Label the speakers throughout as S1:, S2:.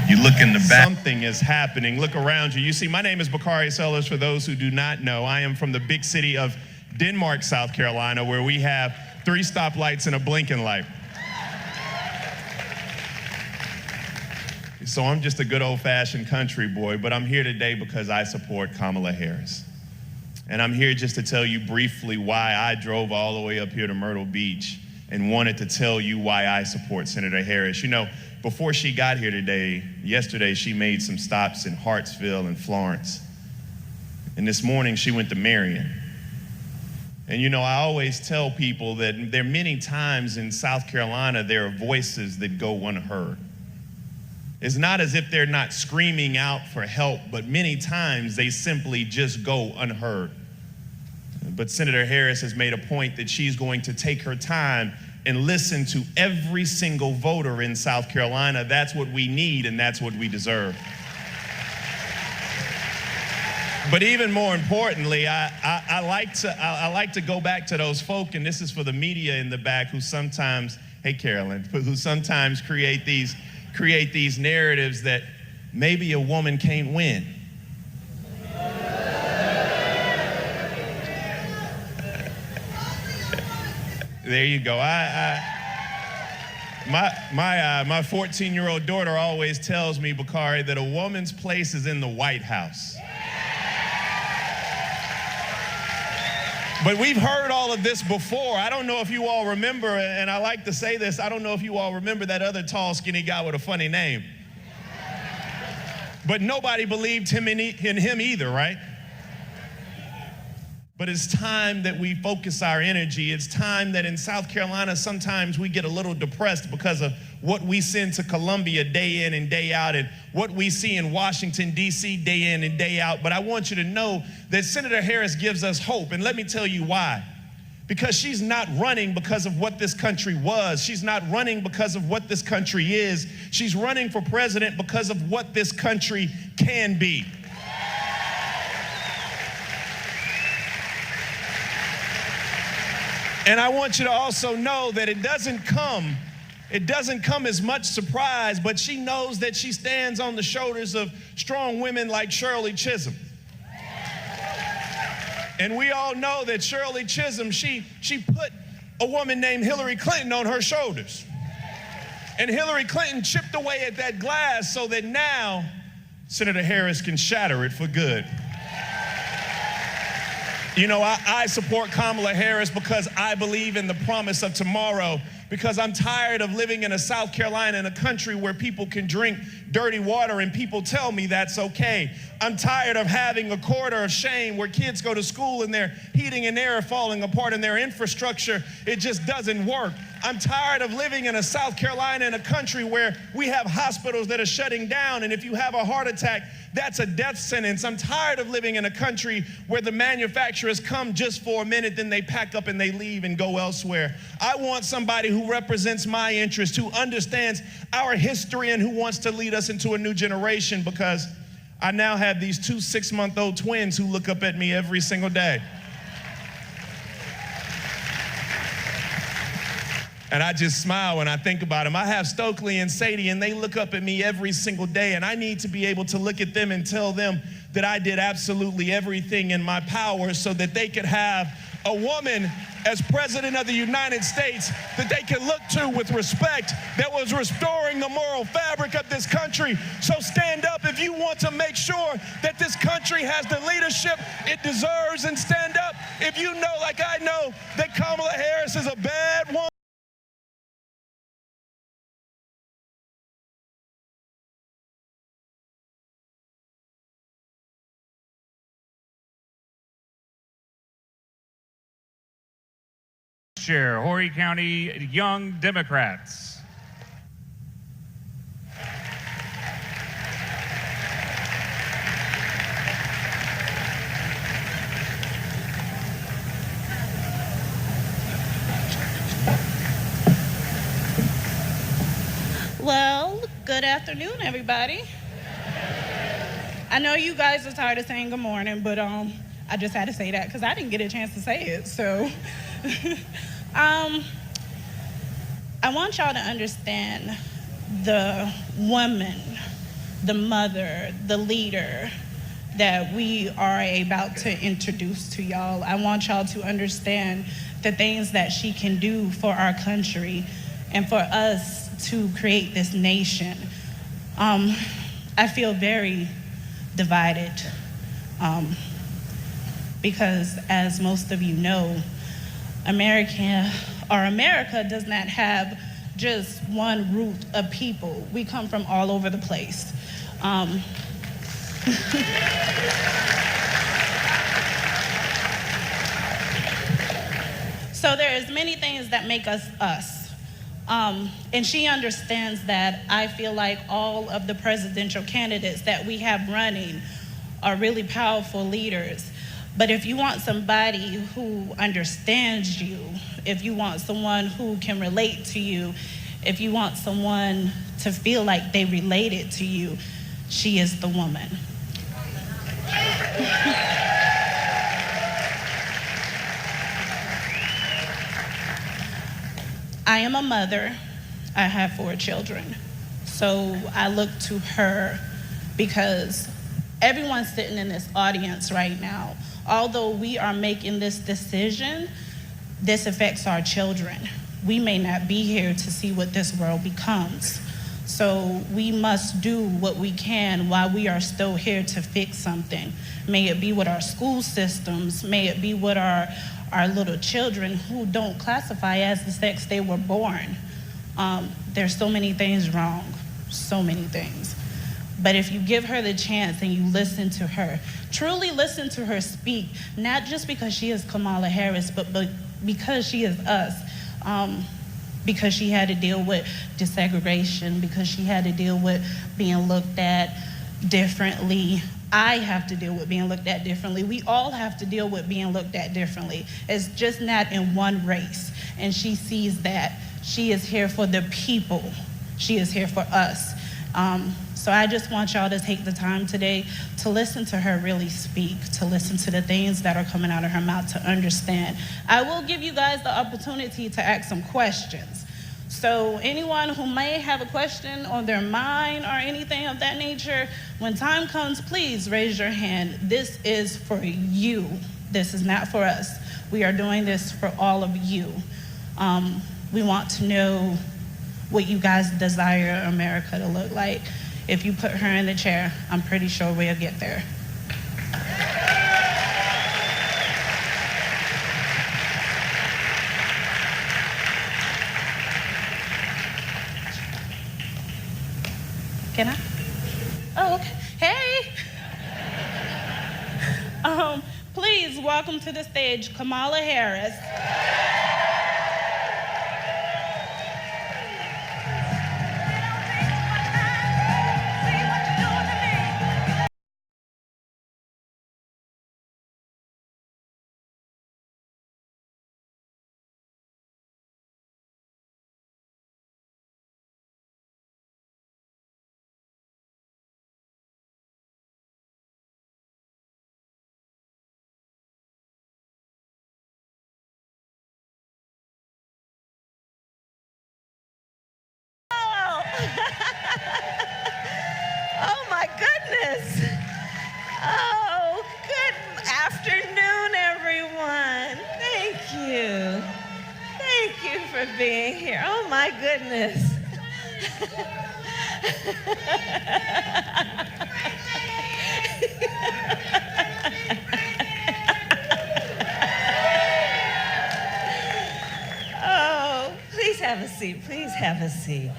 S1: You look in the back.
S2: Something is happening. Look around you. You see, my name is Bakari Sellers. For those who do not know, I am from the big city of Denmark, South Carolina, where we have 3 stoplights and a blinking light. So I'm just a good old-fashioned country boy, but I'm here today because I support Kamala Harris. And I'm here just to tell you briefly why I drove all the way up here to Myrtle Beach and wanted to tell you why I support Senator Harris. You know, before she got here yesterday, she made some stops in Hartsville and Florence. And this morning, she went to Marion. And you know, I always tell people that there are many times in South Carolina, there are voices that go unheard. It's not as if they're not screaming out for help, but many times they simply just go unheard. But Senator Harris has made a point that she's going to take her time and listen to every single voter in South Carolina. That's what we need, and that's what we deserve. But even more importantly, I like to go back to those folk, and this is for the media in the back who sometimes, hey Carolyn, who sometimes create these narratives that maybe a woman can't win. There you go. My 14-year-old daughter always tells me, Bakari, that a woman's place is in the White House. But we've heard all of this before. I don't know if you all remember, and I like to say this, I don't know if you all remember that other tall, skinny guy with a funny name. But nobody believed him in him either, right? But it's time that we focus our energy. It's time that in South Carolina, sometimes we get a little depressed because of what we send to Columbia day in and day out and what we see in Washington, D.C. day in and day out. But I want you to know that Senator Harris gives us hope. And let me tell you why. Because she's not running because of what this country was. She's not running because of what this country is. She's running for president because of what this country can be. And I want you to also know that it doesn't come as much surprise, but she knows that she stands on the shoulders of strong women like Shirley Chisholm. And we all know that Shirley Chisholm, she put a woman named Hillary Clinton on her shoulders. And Hillary Clinton chipped away at that glass so that now Senator Harris can shatter it for good. You know, I support Kamala Harris because I believe in the promise of tomorrow, because I'm tired of living in a South Carolina, in a country where people can drink dirty water and people tell me that's okay. I'm tired of having a corridor of shame where kids go to school and their heating and air are falling apart and their infrastructure, it just doesn't work. I'm tired of living in a South Carolina, in a country where we have hospitals that are shutting down, and if you have a heart attack, that's a death sentence. I'm tired of living in a country where the manufacturers come just for a minute, then they pack up and they leave and go elsewhere. I want somebody who represents my interest, who understands our history and who wants to lead us into a new generation, because I now have these 2 6-month-old twins who look up at me every single day. And I just smile when I think about them. I have Stokely and Sadie, and they look up at me every single day, and I need to be able to look at them and tell them that I did absolutely everything in my power so that they could have a woman as president of the United States that they can look to with respect, that was restoring the moral fabric of this country. So stand up if you want to make sure that this country has the leadership it deserves, and stand up if you know, like I know, that Kamala Harris is a bad woman.
S3: Chair, Horry County Young Democrats.
S4: Well, good afternoon, everybody. I know you guys are tired of saying good morning, but I just had to say that because I didn't get a chance to say it, so. I want y'all to understand the woman the mother, the leader that we are about to introduce to y'all. I want y'all to understand the things that she can do for our country and for us to create this nation. I feel very divided because, as most of you know, America does not have just one root of people. We come from all over the place. So there is many things that make us us. And she understands that. I feel like all of the presidential candidates that we have running are really powerful leaders. But if you want somebody who understands you, if you want someone who can relate to you, if you want someone to feel like they related to you, she is the woman. I am a mother. I have 4 children. So I look to her because everyone sitting in this audience right now, although we are making this decision, this affects our children. We may not be here to see what this world becomes. So we must do what we can while we are still here to fix something. May it be with our school systems, may it be with our little children who don't classify as the sex they were born. There's so many things wrong, so many things. But if you give her the chance and you listen to her, truly listen to her speak, not just because she is Kamala Harris, but because she is us. Because she had to deal with desegregation, because she had to deal with being looked at differently. I have to deal with being looked at differently. We all have to deal with being looked at differently. It's just not in one race. And she sees that. She is here for the people. She is here for us. So I just want y'all to take the time today to listen to her really speak, to listen to the things that are coming out of her mouth, to understand. I will give you guys the opportunity to ask some questions. So anyone who may have a question on their mind or anything of that nature, when time comes, please raise your hand. This is for you. This is not for us. We are doing this for all of you. We want to know what you guys desire America to look like. If you put her in the chair, I'm pretty sure we'll get there. Can I? Oh, okay. Hey! Please welcome to the stage Kamala Harris.
S1: Oh my goodness. Oh, good afternoon, everyone. Thank you. Thank you for being here. Oh my goodness. Oh, please have a seat. Please have a seat.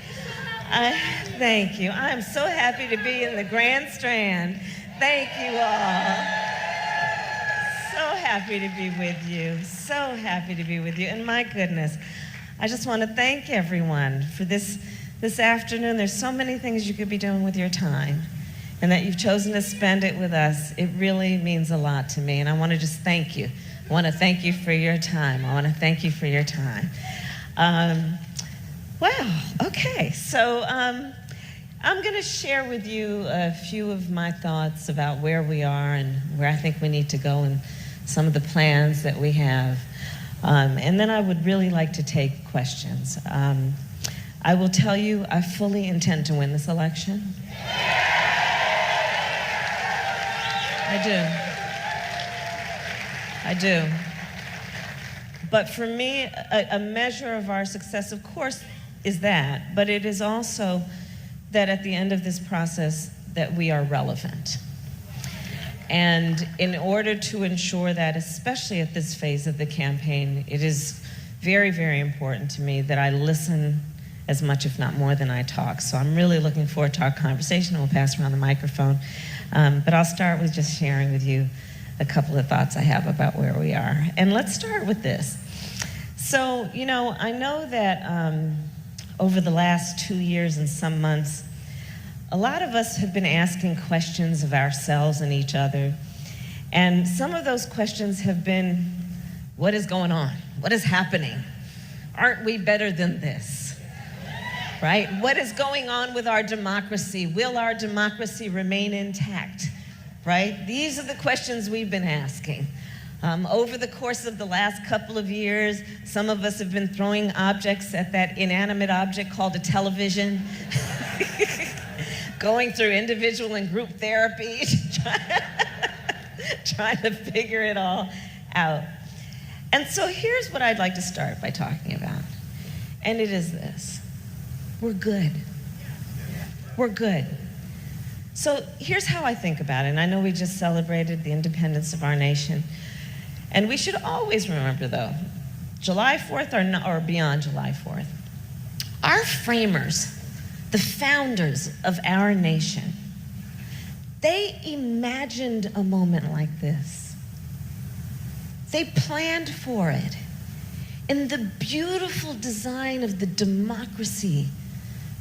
S1: Thank you. I'm so happy to be in the Grand Strand. Thank you all. So happy to be with you. So happy to be with you. And my goodness, I just want to thank everyone for this afternoon. There's so many things you could be doing with your time, and that you've chosen to spend it with us. It really means a lot to me, and I want to just thank you. I want to thank you for your time. I want to thank you for your time. Well, okay, so I'm going to share with you a few of my thoughts about where we are and where I think we need to go and some of the plans that we have. And then I would really like to take questions. I will tell you, I fully intend to win this election. I do. But for me, a measure of our success, of course, is that, but it is also that at the end of this process that we are relevant. And in order to ensure that, especially at this phase of the campaign, it is very, very important to me that I listen as much, if not more, than I talk. So I'm really looking forward to our conversation. We'll pass around the microphone. But I'll start with just sharing with you a couple of thoughts I have about where we are. And let's start with this. So, you know, I know that over the last 2 years and some months, a lot of us have been asking questions of ourselves and each other. And some of those questions have been, what is going on? What is happening? Aren't we better than this? Right? What is going on with our democracy? Will our democracy remain intact? Right? These are the questions we've been asking. Over the course of the last couple of years, some of us have been throwing objects at that inanimate object called a television, going through individual and group therapy, trying to figure it all out. And so here's what I'd like to start by talking about, and it is this. We're good. We're good. So here's how I think about it, and I know we just celebrated the independence of our nation. And we should always remember, though, July 4th or beyond July 4th, our framers, the founders of our nation, they imagined a moment like this. They planned for it in the beautiful design of the democracy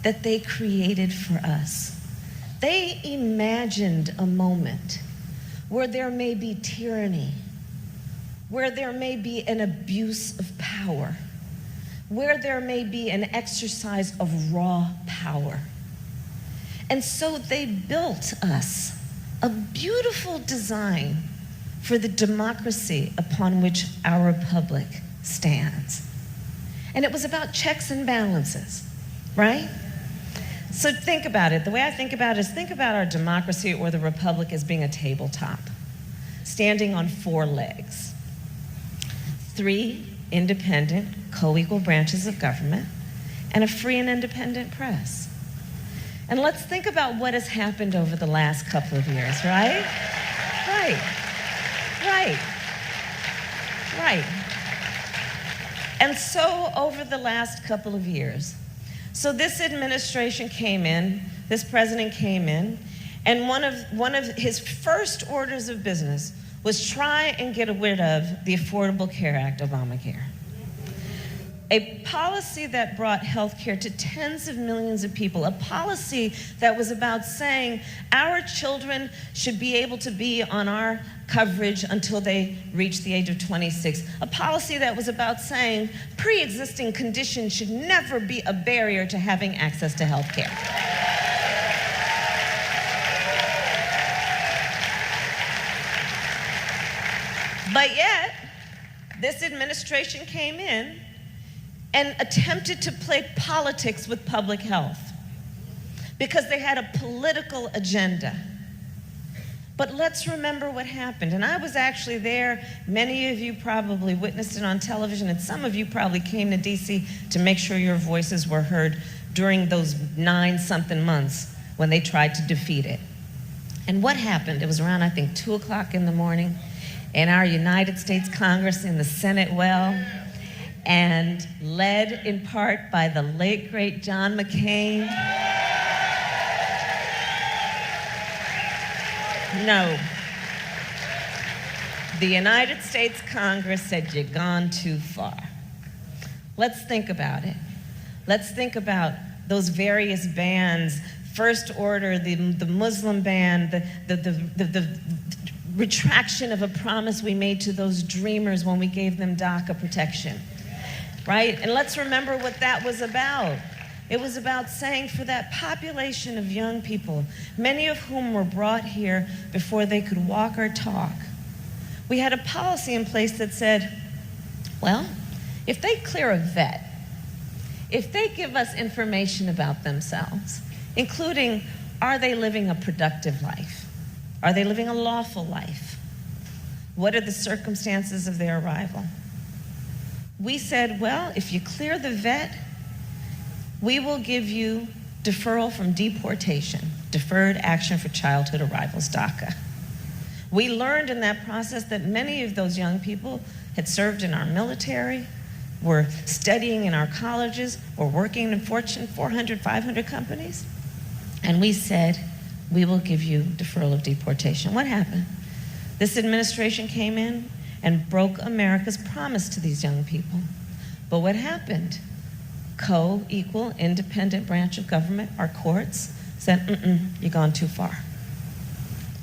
S1: that they created for us. They imagined a moment where there may be tyranny, where there may be an abuse of power, where there may be an exercise of raw power. And so they built us a beautiful design for the democracy upon which our republic stands. And it was about checks and balances, right? So think about it. The way I think about it is think about our democracy or the republic as being a tabletop, standing on 4 legs. 3 independent, co-equal branches of government, and a free and independent press. And let's think about what has happened over the last couple of years, right? Right. And so over the last couple of years, so this administration came in, this president came in, and one of his first orders of business was try and get rid of the Affordable Care Act, Obamacare. A policy that brought health care to tens of millions of people, a policy that was about saying our children should be able to be on our coverage until they reach the age of 26, a policy that was about saying pre-existing conditions should never be a barrier to having access to health care. But yet, this administration came in and attempted to play politics with public health because they had a political agenda. But let's remember what happened. And I was actually there. Many of you probably witnessed it on television, and some of you probably came to DC to make sure your voices were heard during those 9-something months when they tried to defeat it. And what happened? It was around, I think, 2 o'clock in the morning in our United States Congress in the Senate well, and led in part by the late, great John McCain. No. The United States Congress said, you've gone too far. Let's think about it. Let's think about those various bans, First Order, the Muslim ban, the retraction of a promise we made to those dreamers when we gave them DACA protection, right? And let's remember what that was about. It was about saying for that population of young people, many of whom were brought here before they could walk or talk, we had a policy in place that said, well, if they clear a vet, if they give us information about themselves, including, are they living a productive life? Are they living a lawful life? What are the circumstances of their arrival? We said, well, if you clear the vet, we will give you deferral from deportation, deferred action for childhood arrivals, DACA. We learned in that process that many of those young people had served in our military, were studying in our colleges, or working in Fortune 400, 500 companies. And we said, we will give you deferral of deportation. What happened? This administration came in and broke America's promise to these young people. But what happened? Co-equal, independent branch of government, our courts, said, you've gone too far.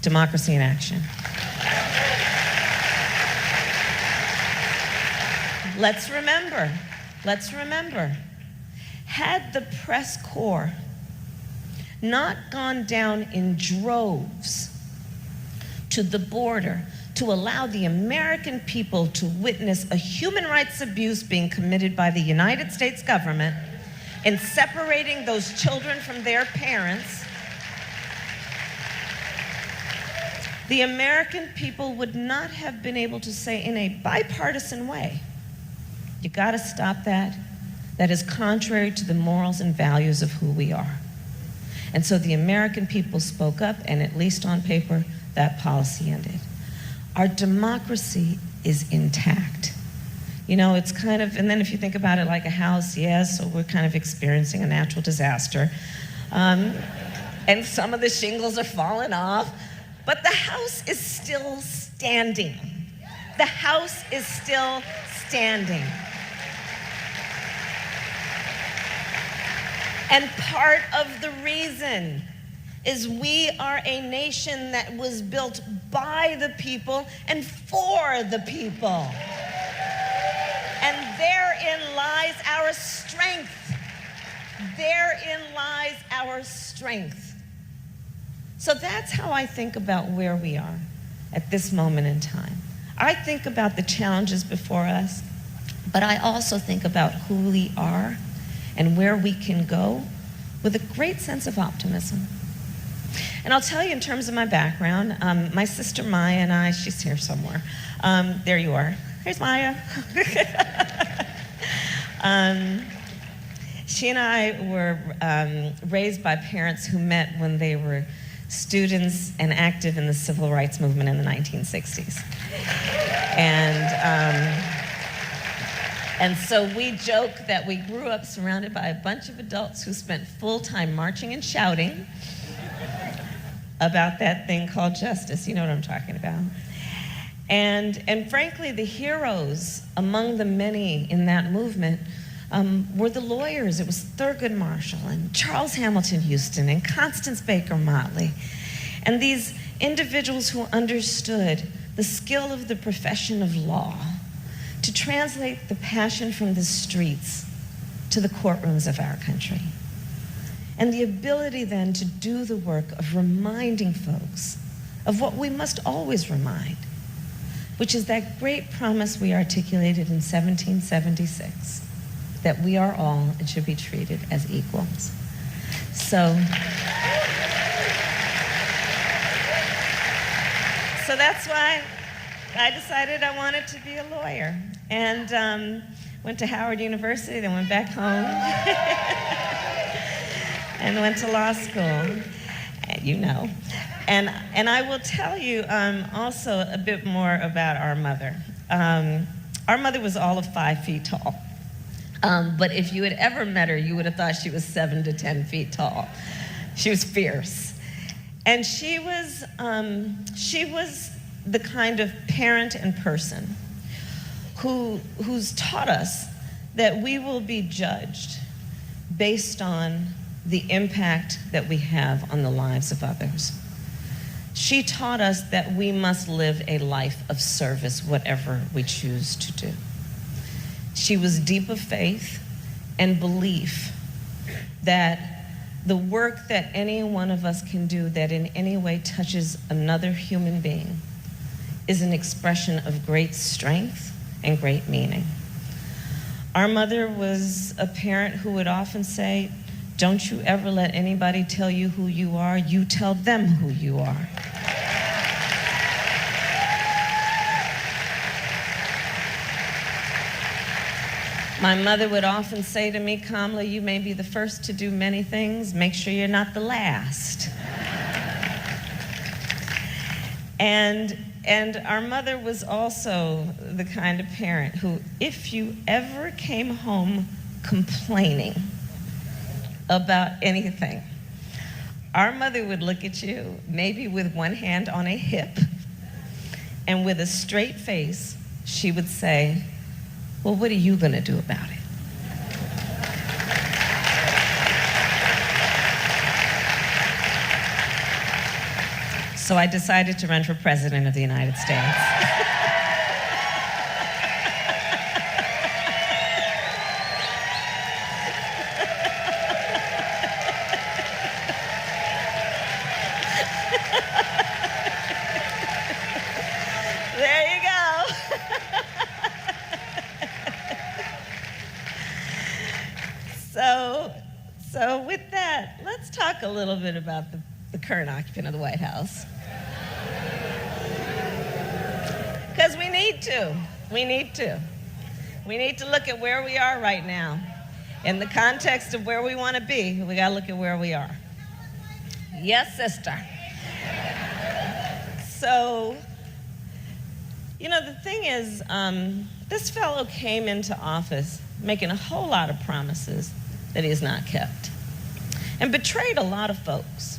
S1: Democracy in action. Let's remember, had the press corps not gone down in droves to the border to allow the American people to witness a human rights abuse being committed by the United States government in separating those children from their parents, the American people would not have been able to say in a bipartisan way, you gotta stop that. That is contrary to the morals and values of who we are. And so the American people spoke up, and at least on paper, that policy ended. Our democracy is intact. You know, it's kind of, and then if you think about it like a house, yes, so we're kind of experiencing a natural disaster. And some of the shingles are falling off, but the house is still standing. The house is still standing. And part of the reason is we are a nation that was built by the people and for the people. And therein lies our strength. Therein lies our strength. So that's how I think about where we are at this moment in time. I think about the challenges before us, but I also think about who we are and where we can go with a great sense of optimism. And I'll tell you in terms of my background, my sister Maya and I, she's here somewhere. There you are. Here's Maya. She and I were raised by parents who met when they were students and active in the civil rights movement in the 1960s. And so we joke that we grew up surrounded by a bunch of adults who spent full time marching and shouting about that thing called justice. You know what I'm talking about. And frankly, the heroes among the many in that movement were the lawyers. It was Thurgood Marshall and Charles Hamilton Houston and Constance Baker Motley. And these individuals who understood the skill of the profession of law to translate the passion from the streets to the courtrooms of our country. And the ability then to do the work of reminding folks of what we must always remind, which is that great promise we articulated in 1776, that we are all and should be treated as equals. So that's why I decided I wanted to be a lawyer, and went to Howard University, then went back home, and went to law school, you know. And I will tell you also a bit more about our mother. Our mother was all of 5 feet tall, but if you had ever met her, you would have thought she was 7 to 10 feet tall. She was fierce, and she was the kind of parent and person who's taught us that we will be judged based on the impact that we have on the lives of others. She taught us that we must live a life of service, whatever we choose to do. She was deep of faith and belief that the work that any one of us can do that in any way touches another human being is an expression of great strength and great meaning. Our mother was a parent who would often say, don't you ever let anybody tell you who you are, you tell them who you are. My mother would often say to me, Kamala, you may be the first to do many things. Make sure you're not the last. And our mother was also the kind of parent who, if you ever came home complaining about anything, our mother would look at you, maybe with one hand on a hip, and with a straight face, she would say, well, what are you going to do about it? So I decided to run for president of the United States. There you go. So with that, let's talk a little bit about the current occupant of the White House. Because we need to. We need to look at where we are right now. In the context of where we want to be, we got to look at where we are. Yes, sister. So, the thing is, this fellow came into office making a whole lot of promises that he has not kept and betrayed a lot of folks.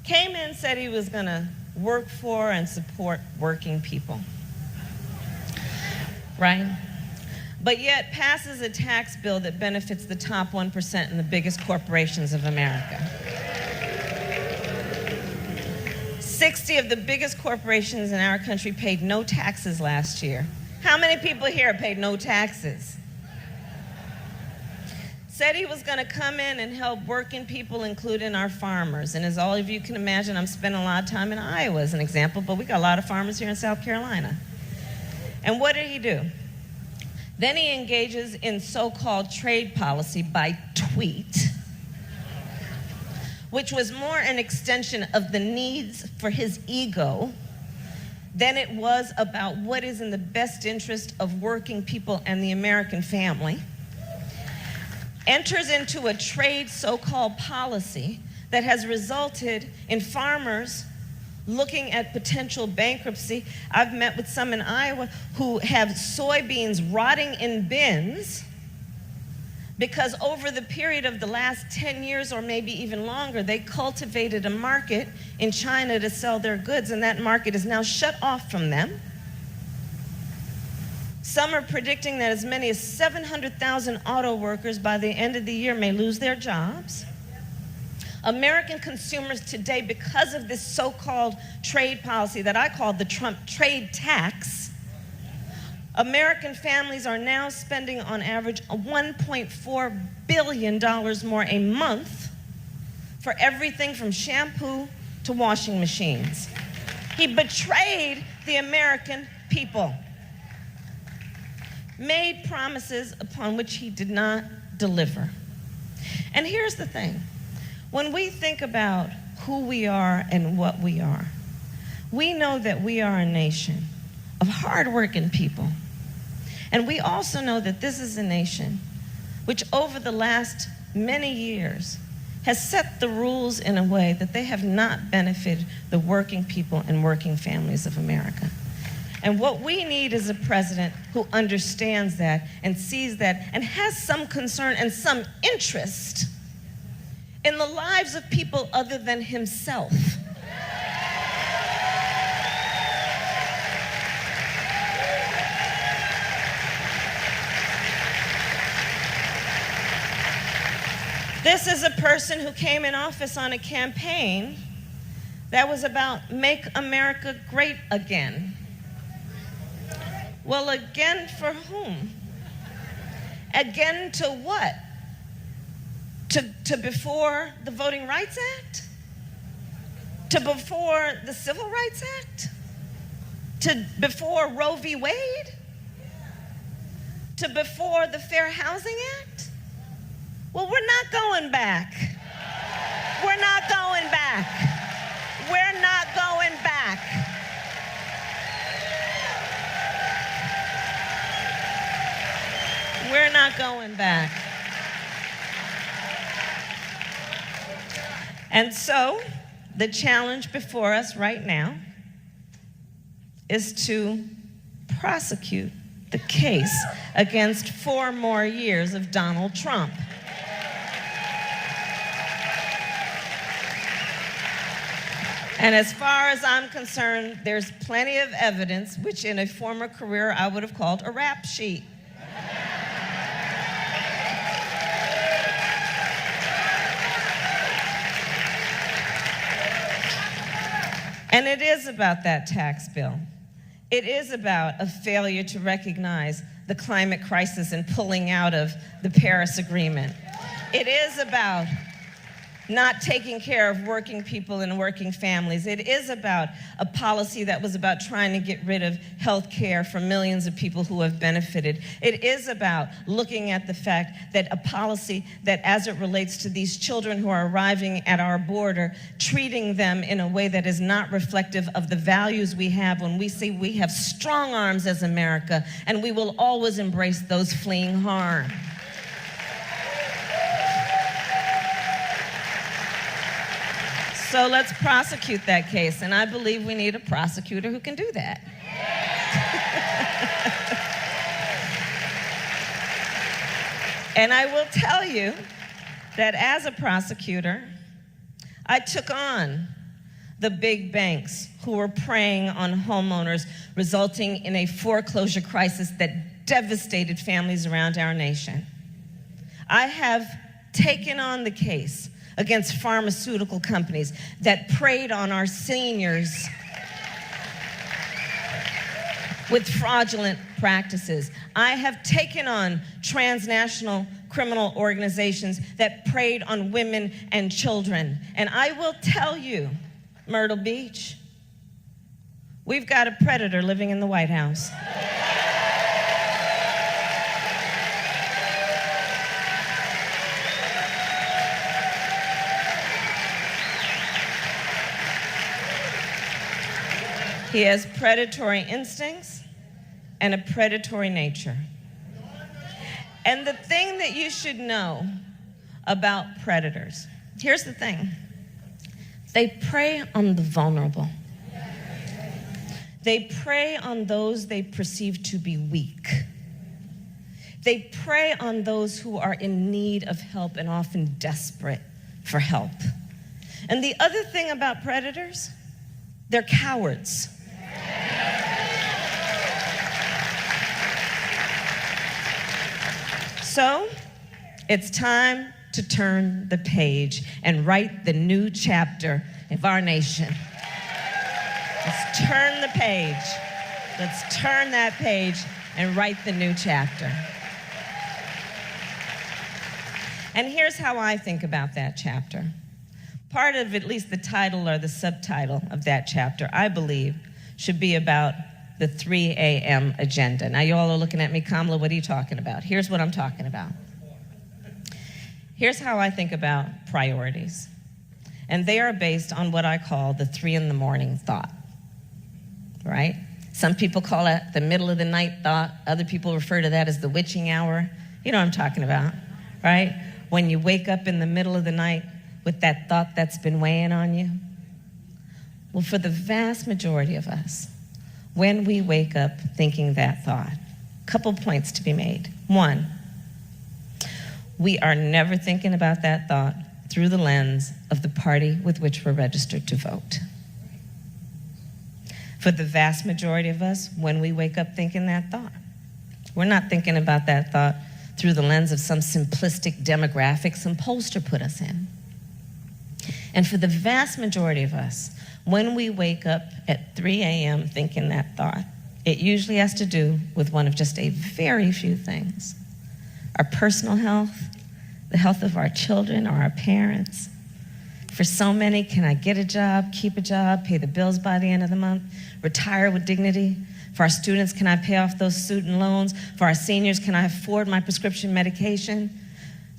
S1: Came in, said he was going to work for and support working people, right? But yet passes a tax bill that benefits the top 1% and the biggest corporations of America. 60 of the biggest corporations in our country paid no taxes last year. How many people here paid no taxes? Said he was going to come in and help working people, including our farmers. And as all of you can imagine, I'm spending a lot of time in Iowa as an example, but we got a lot of farmers here in South Carolina. And what did he do? Then he engages in so-called trade policy by tweet, which was more an extension of the needs for his ego than it was about what is in the best interest of working people and the American family. Enters into a trade so-called policy that has resulted in farmers looking at potential bankruptcy. I've met with some in Iowa who have soybeans rotting in bins because over the period of the last 10 years or maybe even longer, they cultivated a market in China to sell their goods, and that market is now shut off from them. Some are predicting that as many as 700,000 auto workers by the end of the year may lose their jobs. American consumers today, because of this so-called trade policy that I call the Trump trade tax, American families are now spending on average $1.4 billion more a month for everything from shampoo to washing machines. He betrayed the American people. Made promises upon which he did not deliver. And here's the thing. When we think about who we are and what we are, we know that we are a nation of hardworking people. And we also know that this is a nation which over the last many years has set the rules in a way that they have not benefited the working people and working families of America. And what we need is a president who understands that and sees that and has some concern and some interest in the lives of people other than himself. This is a person who came in office on a campaign that was about Make America Great Again. Well, again for whom? Again to what? To before the Voting Rights Act? To before the Civil Rights Act? To before Roe v. Wade? To before the Fair Housing Act? Well, we're not going back. We're not going back. We're not going back. come back. And so, the challenge before us right now is to prosecute the case against 4 more years of Donald Trump. And as far as I'm concerned, there's plenty of evidence, which in a former career I would have called a rap sheet. And it is about that tax bill. It is about a failure to recognize the climate crisis and pulling out of the Paris Agreement. It is about not taking care of working people and working families. It is about a policy that was about trying to get rid of health care for millions of people who have benefited. It is about looking at the fact that a policy that, as it relates to these children who are arriving at our border, treating them in a way that is not reflective of the values we have when we say we have strong arms as America, and we will always embrace those fleeing harm. So let's prosecute that case, and I believe we need a prosecutor who can do that. And I will tell you that as a prosecutor, I took on the big banks who were preying on homeowners, resulting in a foreclosure crisis that devastated families around our nation. I have taken on the case against pharmaceutical companies that preyed on our seniors with fraudulent practices. I have taken on transnational criminal organizations that preyed on women and children. And I will tell you, Myrtle Beach, we've got a predator living in the White House. He has predatory instincts and a predatory nature. And the thing that you should know about predators, here's the thing. They prey on the vulnerable. They prey on those they perceive to be weak. They prey on those who are in need of help and often desperate for help. And the other thing about predators, they're cowards. So, it's time to turn the page and write the new chapter of our nation. Let's turn the page. Let's turn that page and write the new chapter. And here's how I think about that chapter. Part of at least the title or the subtitle of that chapter, I believe, should be about the 3 a.m. agenda. Now, you all are looking at me, Kamala, what are you talking about? Here's what I'm talking about. Here's how I think about priorities. And they are based on what I call the 3 in the morning thought, right? Some people call it the middle of the night thought. Other people refer to that as the witching hour. You know what I'm talking about, right? When you wake up in the middle of the night with that thought that's been weighing on you. Well, for the vast majority of us, when we wake up thinking that thought, a couple points to be made. 1, we are never thinking about that thought through the lens of the party with which we're registered to vote. For the vast majority of us, when we wake up thinking that thought, we're not thinking about that thought through the lens of some simplistic demographic some pollster put us in. And for the vast majority of us, when we wake up at 3 a.m. thinking that thought, it usually has to do with one of just a very few things. Our personal health, the health of our children or our parents. For so many, can I get a job, keep a job, pay the bills by the end of the month, retire with dignity? For our students, can I pay off those student loans? For our seniors, can I afford my prescription medication?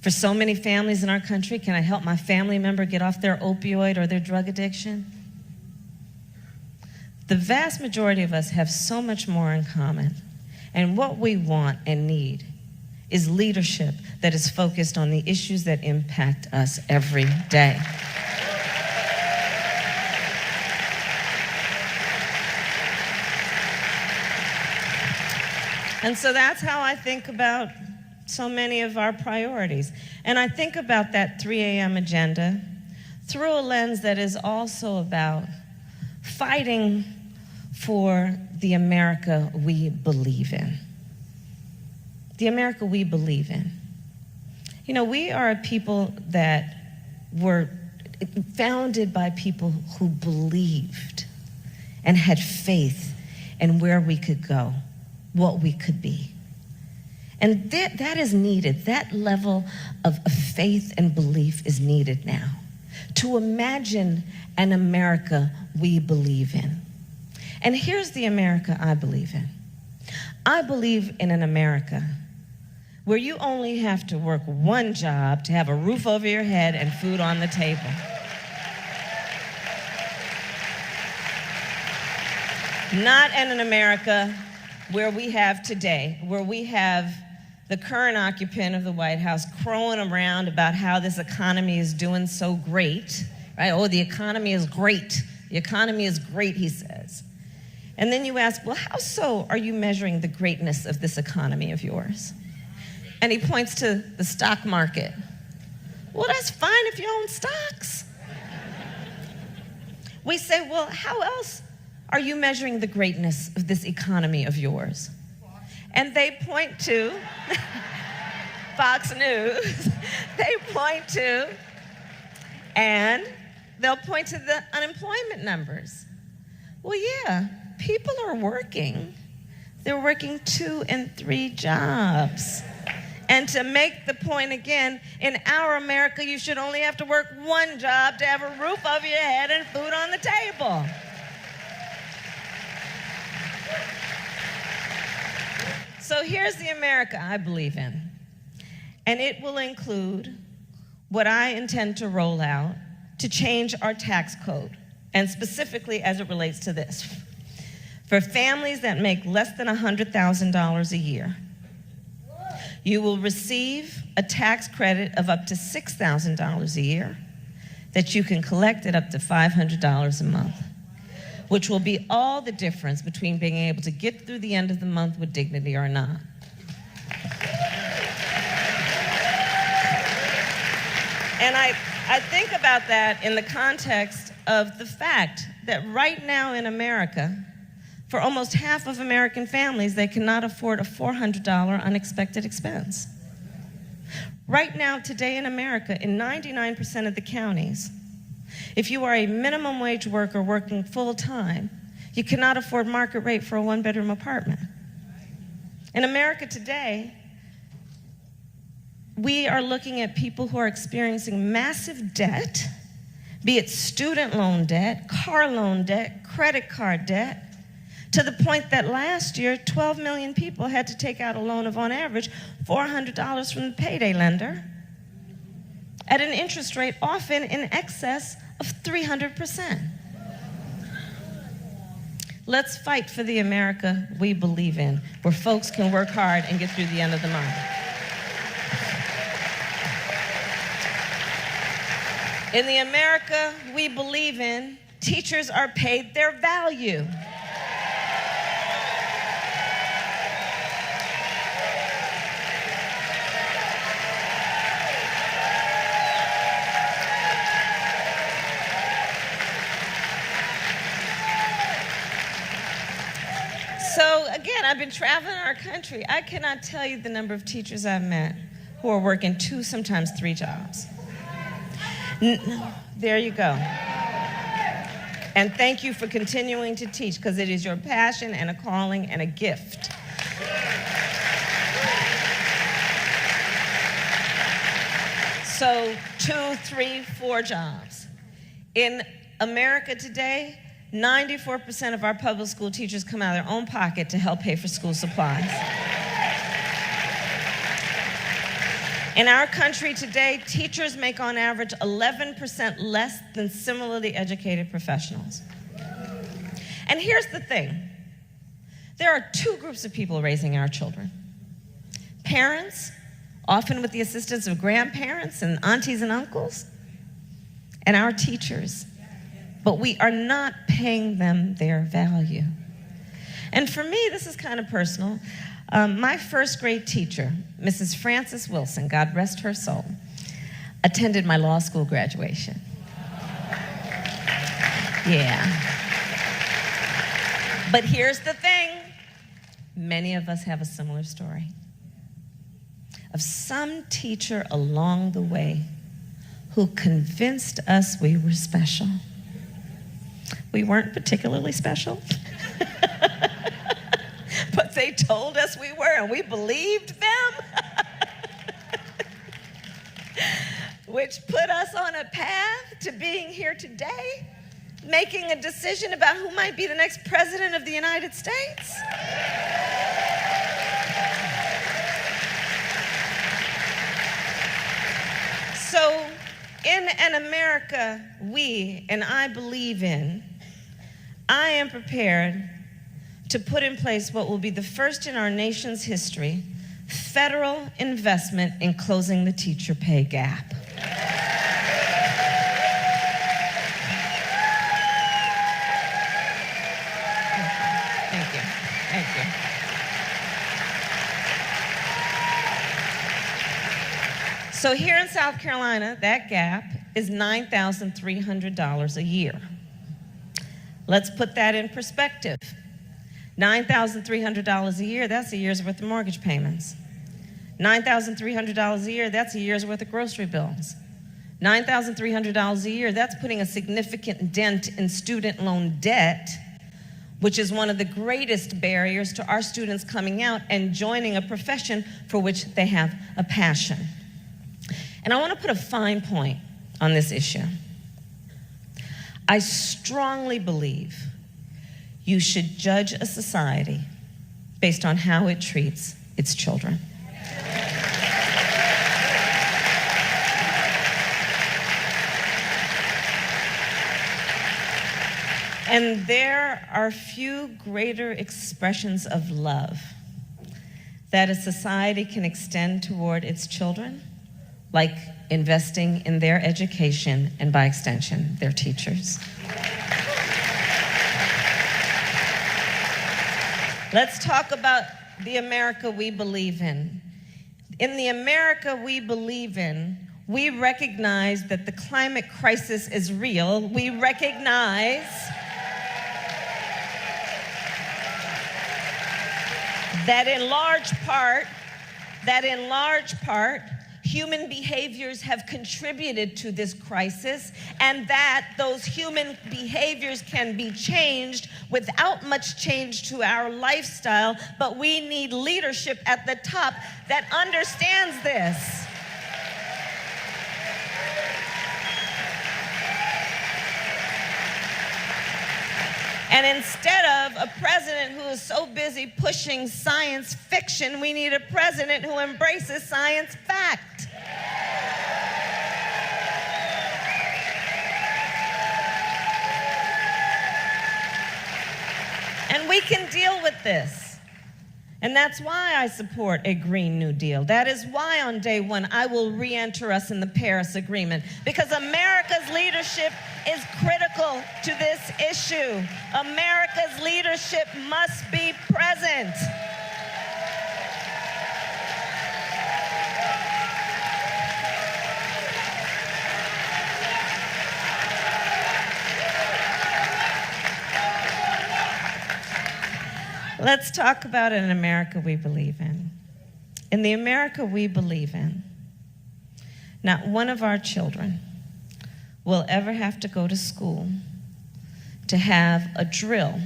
S1: For so many families in our country, can I help my family member get off their opioid or their drug addiction? The vast majority of us have so much more in common. And what we want and need is leadership that is focused on the issues that impact us every day. And so that's how I think about so many of our priorities. And I think about that 3 a.m. agenda through a lens that is also about fighting for the America we believe in. The America we believe in. You know, we are a people that were founded by people who believed and had faith in where we could go, what we could be. And that is needed. That level of faith and belief is needed now to imagine an America we believe in. And here's the America I believe in. I believe in an America where you only have to work one job to have a roof over your head and food on the table. Not in an America where we have today, where we have the current occupant of the White House crowing around about how this economy is doing so great, right? Oh, the economy is great. The economy is great, he says. And then you ask, well, how so are you measuring the greatness of this economy of yours? And he points to the stock market. Well, that's fine if you own stocks. We say, well, how else are you measuring the greatness of this economy of yours? And they point to Fox News. They point to, and they'll point to the unemployment numbers. Well, yeah, people are working. They're working 2 and 3 jobs. And to make the point again, in our America, you should only have to work 1 job to have a roof over your head and food on the table. So here's the America I believe in. And it will include what I intend to roll out to change our tax code, and specifically as it relates to this. For families that make less than $100,000 a year, you will receive a tax credit of up to $6,000 a year that you can collect at up to $500 a month, which will be all the difference between being able to get through the end of the month with dignity or not. And I think about that in the context of the fact that right now in America, for almost half of American families, they cannot afford a $400 unexpected expense. Right now, today in America, in 99% of the counties, if you are a minimum wage worker working full-time, you cannot afford market rate for a 1-bedroom apartment. In America today, we are looking at people who are experiencing massive debt, be it student loan debt, car loan debt, credit card debt, to the point that last year, 12 million people had to take out a loan of, on average, $400 from the payday lender at an interest rate often in excess of 300%. Let's fight for the America we believe in, where folks can work hard and get through the end of the month. In the America we believe in, teachers are paid their value. So again, I've been traveling our country. I cannot tell you the number of teachers I've met who are working 2, sometimes 3 jobs. There you go. And thank you for continuing to teach, because it is your passion and a calling and a gift. So 2, 3, 4 jobs. In America today, 94% of our public school teachers come out of their own pocket to help pay for school supplies. In our country today, teachers make on average 11% less than similarly educated professionals. And here's the thing. There are 2 groups of people raising our children. parents, often with the assistance of grandparents and aunties and uncles, and our teachers. But we are not paying them their value. And for me, this is kind of personal. My first grade teacher, Mrs. Frances Wilson, God rest her soul, attended my law school graduation. Yeah. But here's the thing. Many of us have a similar story of some teacher along the way who convinced us we were special. We weren't particularly special, but they told us we were, and we believed them, which put us on a path to being here today, making a decision about who might be the next president of the United States. So, in an America we and I believe in, I am prepared to put in place what will be the first in our nation's history federal investment in closing the teacher pay gap. Thank you. Thank you. So here in South Carolina, that gap is $9,300 a year. Let's put that in perspective. $9,300 a year, that's a year's worth of mortgage payments. $9,300 a year, that's a year's worth of grocery bills. $9,300 a year, that's putting a significant dent in student loan debt, which is one of the greatest barriers to our students coming out and joining a profession for which they have a passion. And I want to put a fine point on this issue. I strongly believe you should judge a society based on how it treats its children. And there are few greater expressions of love that a society can extend toward its children, like investing in their education and, by extension, their teachers. Let's talk about the America we believe in. In the America we believe in, we recognize that the climate crisis is real. We recognize that in large part, human behaviors have contributed to this crisis, and that those human behaviors can be changed without much change to our lifestyle, but we need leadership at the top that understands this. And instead of a president who is so busy pushing science fiction, we need a president who embraces science fact. And we can deal with this. And that's why I support a Green New Deal. That is why on day one I will re-enter us in the Paris Agreement, because America's leadership is critical to this issue. America's leadership must be present. Let's talk about an America we believe in. In the America we believe in, not one of our children will ever have to go to school to have a drill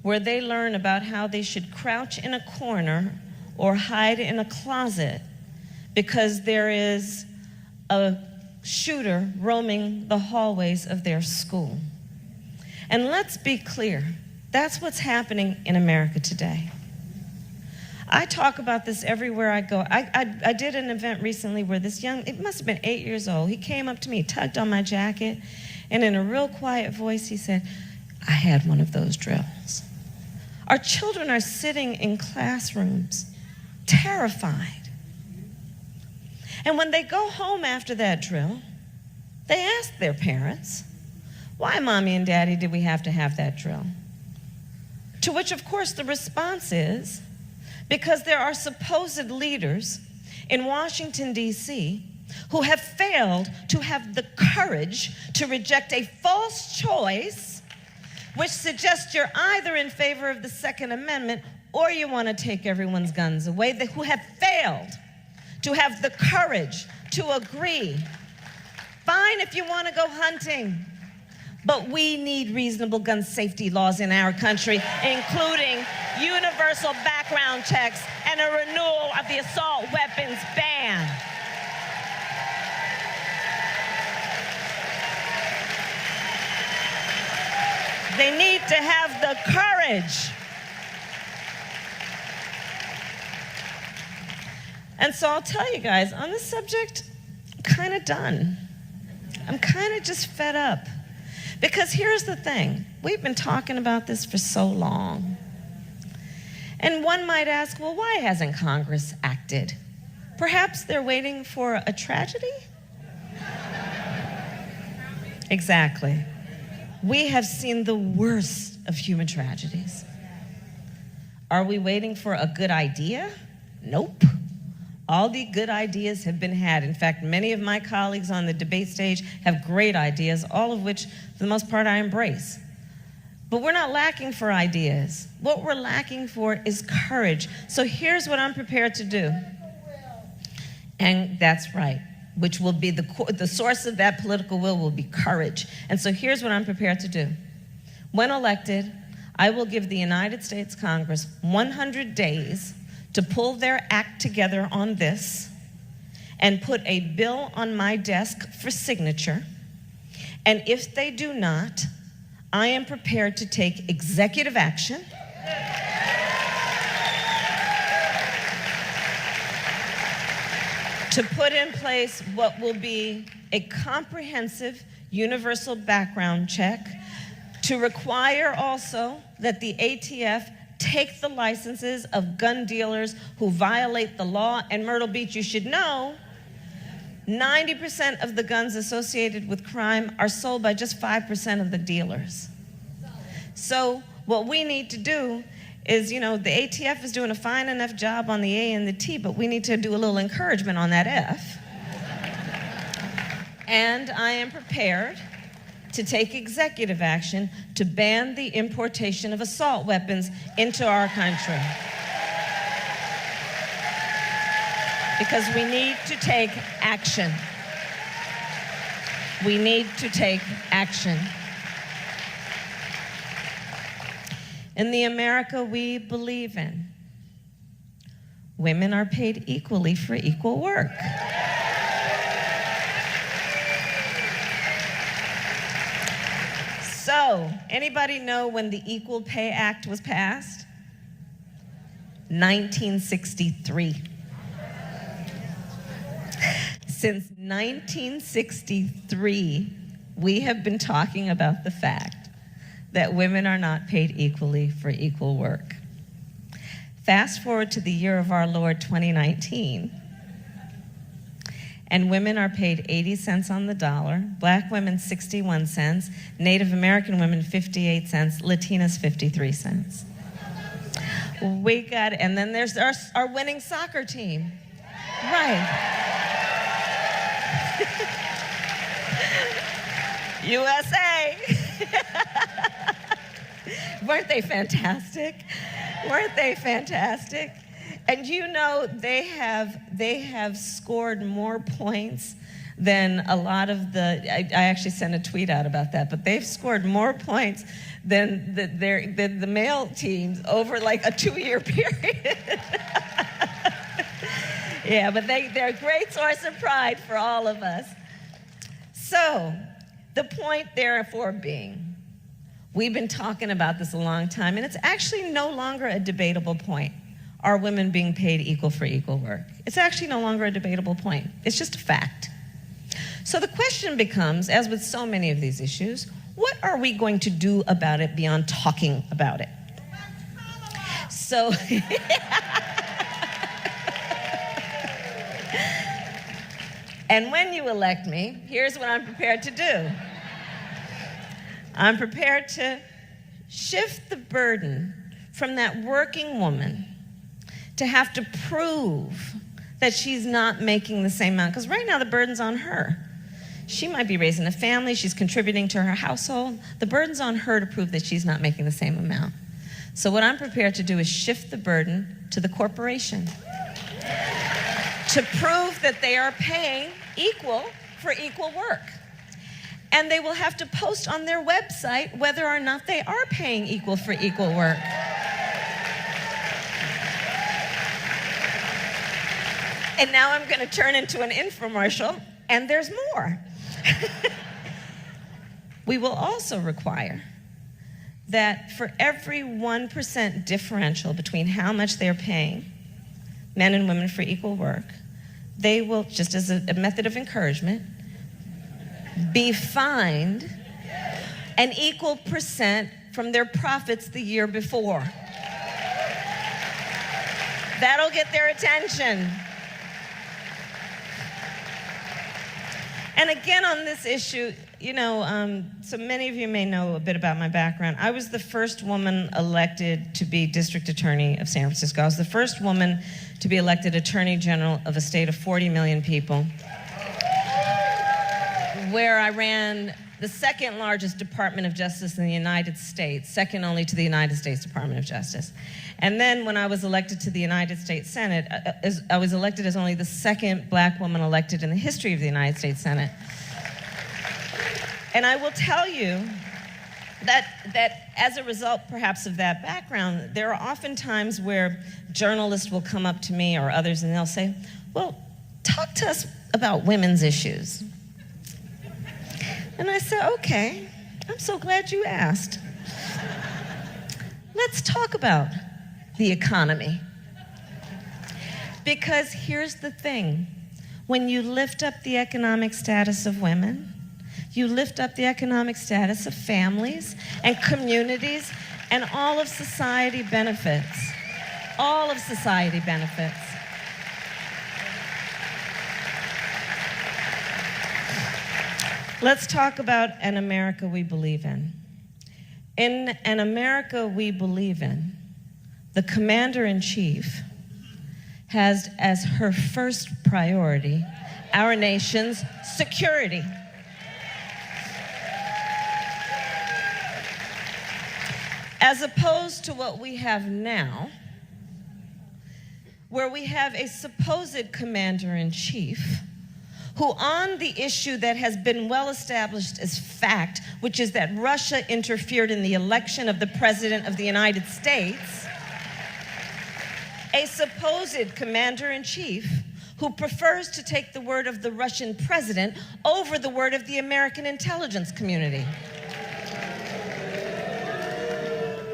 S1: where they learn about how they should crouch in a corner or hide in a closet because there is a shooter roaming the hallways of their school. And let's be clear, that's what's happening in America today. I talk about this everywhere I go. I did an event recently where this it must have been 8 years old, he came up to me, tugged on my jacket, and in a real quiet voice he said, "I had one of those drills. Our children are sitting in classrooms, terrified. And when they go home after that drill, they ask their parents, why, Mommy and Daddy, did we have to have that drill? To which, of course, the response is, because there are supposed leaders in Washington, D.C., who have failed to have the courage to reject a false choice which suggests you're either in favor of the Second Amendment or you want to take everyone's guns away, who have failed to have the courage to agree. Fine if you want to go hunting, but we need reasonable gun safety laws in our country, including universal background checks and a renewal of the assault weapons ban. They need to have the courage. And so I'll tell you guys, on this subject, I'm kind of done. I'm kind of just fed up. Because here's the thing. We've been talking about this for so long. And one might ask, well, why hasn't Congress acted? Perhaps they're waiting for a tragedy? Exactly. We have seen the worst of human tragedies. Are we waiting for a good idea? Nope. All the good ideas have been had. In fact, many of my colleagues on the debate stage have great ideas, all of which, for the most part, I embrace. But we're not lacking for ideas. What we're lacking for is courage. So here's what I'm prepared to do. And that's right, which will be the source of that political will be courage. And so here's what I'm prepared to do. When elected, I will give the United States Congress 100 days to pull their act together on this and put a bill on my desk for signature. And if they do not, I am prepared to take executive action to put in place what will be a comprehensive universal background check, to require also that the ATF take the licenses of gun dealers who violate the law. And Myrtle Beach, you should know, 90% of the guns associated with crime are sold by just 5% of the dealers. So what we need to do is, the ATF is doing a fine enough job on the A and the T, but we need to do a little encouragement on that F. And I am prepared to take executive action to ban the importation of assault weapons into our country. Because we need to take action. We need to take action. In the America we believe in, women are paid equally for equal work. So, anybody know when the Equal Pay Act was passed? 1963. Since 1963, we have been talking about the fact that women are not paid equally for equal work. Fast forward to the year of our Lord, 2019, and women are paid 80 cents on the dollar, Black women 61 cents, Native American women 58 cents, Latinas 53 cents. And then there's our winning soccer team. Right. USA. Weren't they fantastic? Weren't they fantastic? And they have scored more points than a lot of I actually sent a tweet out about that, but they've scored more points than the male teams over like a 2-year period. Yeah, but they're a great source of pride for all of us. So, the point therefore being, we've been talking about this a long time, and it's actually no longer a debatable point. Are women being paid equal for equal work? It's actually no longer a debatable point. It's just a fact. So the question becomes, as with so many of these issues, what are we going to do about it beyond talking about it? So, and when you elect me, here's what I'm prepared to do. I'm prepared to shift the burden from that working woman to have to prove that she's not making the same amount. Because right now the burden's on her. She might be raising a family, she's contributing to her household. The burden's on her to prove that she's not making the same amount. So what I'm prepared to do is shift the burden to the corporation to prove that they are paying equal for equal work. And they will have to post on their website whether or not they are paying equal for equal work. And now I'm going to turn into an infomercial, and there's more. We will also require that for every 1% differential between how much they're paying men and women for equal work, they will, just as a method of encouragement, be fined an equal percent from their profits the year before. That'll get their attention. And again, on this issue, so many of you may know a bit about my background. I was the first woman elected to be district attorney of San Francisco. I was the first woman to be elected attorney general of a state of 40 million people, where I ran the second largest Department of Justice in the United States, second only to the United States Department of Justice. And then when I was elected to the United States Senate, I was elected as only the second black woman elected in the history of the United States Senate. And I will tell you that as a result, perhaps, of that background, there are often times where journalists will come up to me or others and they'll say, well, talk to us about women's issues. And I said, okay, I'm so glad you asked. Let's talk about the economy. Because here's the thing, when you lift up the economic status of women, you lift up the economic status of families and communities, and all of society benefits. All of society benefits. Let's talk about an America we believe in. In an America we believe in, the commander-in-chief has as her first priority our nation's security. As opposed to what we have now, where we have a supposed commander-in-chief who, on the issue that has been well established as fact, which is that Russia interfered in the election of the President of the United States, a supposed commander-in-chief who prefers to take the word of the Russian president over the word of the American intelligence community.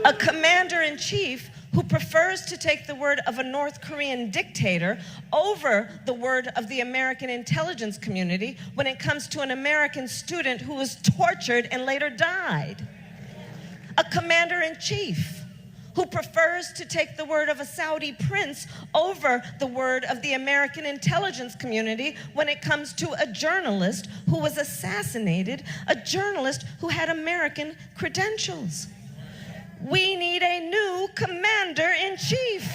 S1: A commander-in-chief who prefers to take the word of a North Korean dictator over the word of the American intelligence community when it comes to an American student who was tortured and later died. A commander-in-chief who prefers to take the word of a Saudi prince over the word of the American intelligence community when it comes to a journalist who was assassinated, a journalist who had American credentials. We need a new commander-in-chief.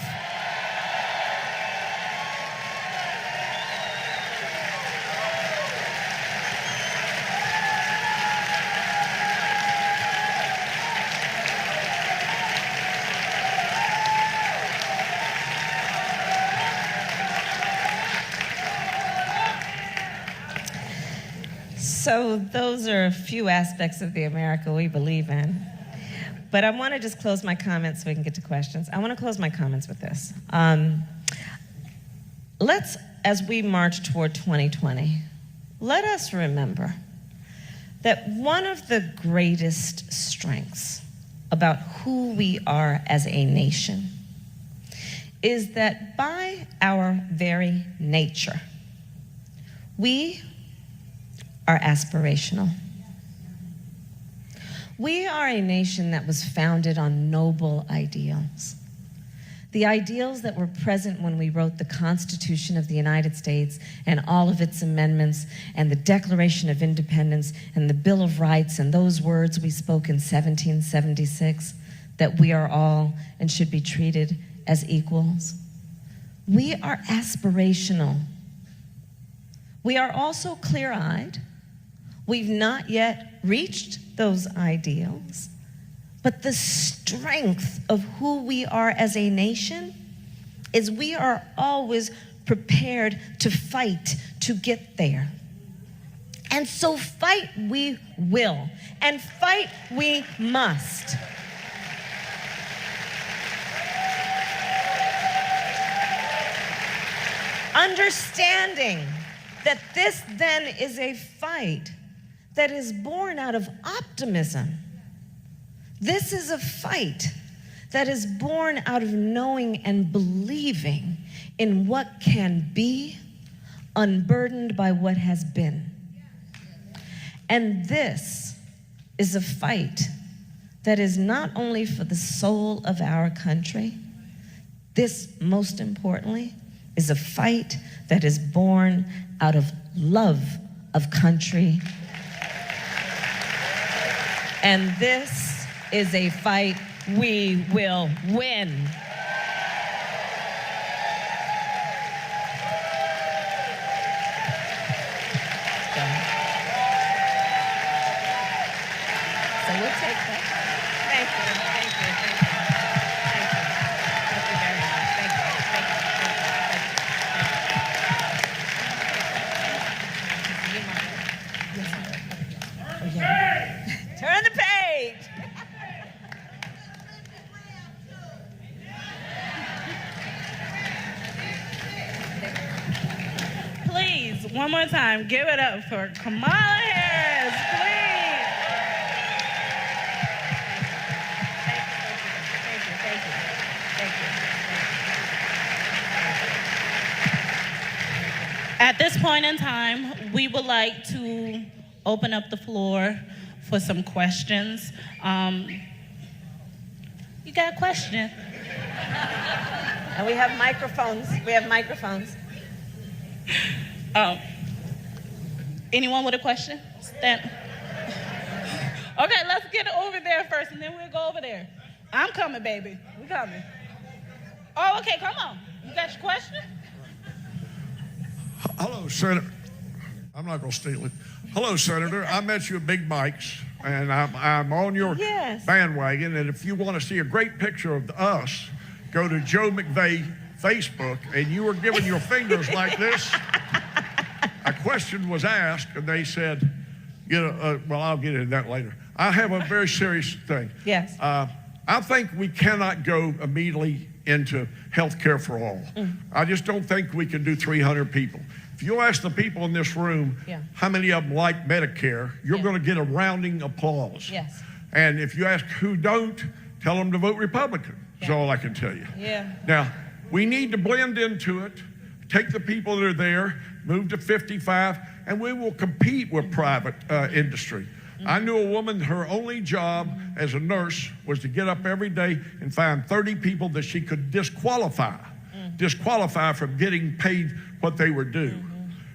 S1: So those are a few aspects of the America we believe in. But I want to just close my comments so we can get to questions. I want to close my comments with this. Let's, as we march toward 2020, let us remember that one of the greatest strengths about who we are as a nation is that by our very nature, we are aspirational. We are a nation that was founded on noble ideals. The ideals that were present when we wrote the Constitution of the United States and all of its amendments and the Declaration of Independence and the Bill of Rights and those words we spoke in 1776, that we are all and should be treated as equals. We are aspirational. We are also clear-eyed. We've not yet reached those ideals. But the strength of who we are as a nation is we are always prepared to fight to get there. And so fight we will, and fight we must. Understanding that this then is a fight that is born out of optimism. This is a fight that is born out of knowing and believing in what can be, unburdened by what has been. And this is a fight that is not only for the soul of our country, this, most importantly, is a fight that is born out of love of country. And this is a fight we will win. So we'll take that. Thank you, thank you, thank you. Thank you very much. Thank you, thank you, thank you, thank you. Turn the page.
S4: Please, one more time, give it up for Kamala Harris, please. At this point in time, we would like to open up the floor for some questions. You got a question?
S1: And we have microphones. We have microphones.
S4: Oh. Anyone with a question? Stand. Okay, let's get over there first, and then we'll go over there. I'm coming, baby. We coming. Oh, okay, come on. You got your question?
S5: Hello, Senator. I'm not going to steal it. Hello, Senator. I met you at Big Mike's, and I'm on your bandwagon. And if you want to see a great picture of us, go to Joe McVeigh Facebook, and you were giving your fingers like this. A question was asked, and they said, well, I'll get into that later. I have a very serious thing.
S1: Yes.
S5: I think we cannot go immediately into health care for all. I just don't think we can do 300 people. If you ask the people in this room how many of them like Medicare, you're going to get a rounding applause.
S1: Yes.
S5: And if you ask who don't, tell them to vote Republican. That's all I can tell you.
S1: Yeah.
S5: Now, we need to blend into it, take the people that are there, move to 55, and we will compete with private industry. I knew a woman, her only job as a nurse was to get up every day and find 30 people that she could disqualify from getting paid what they were due.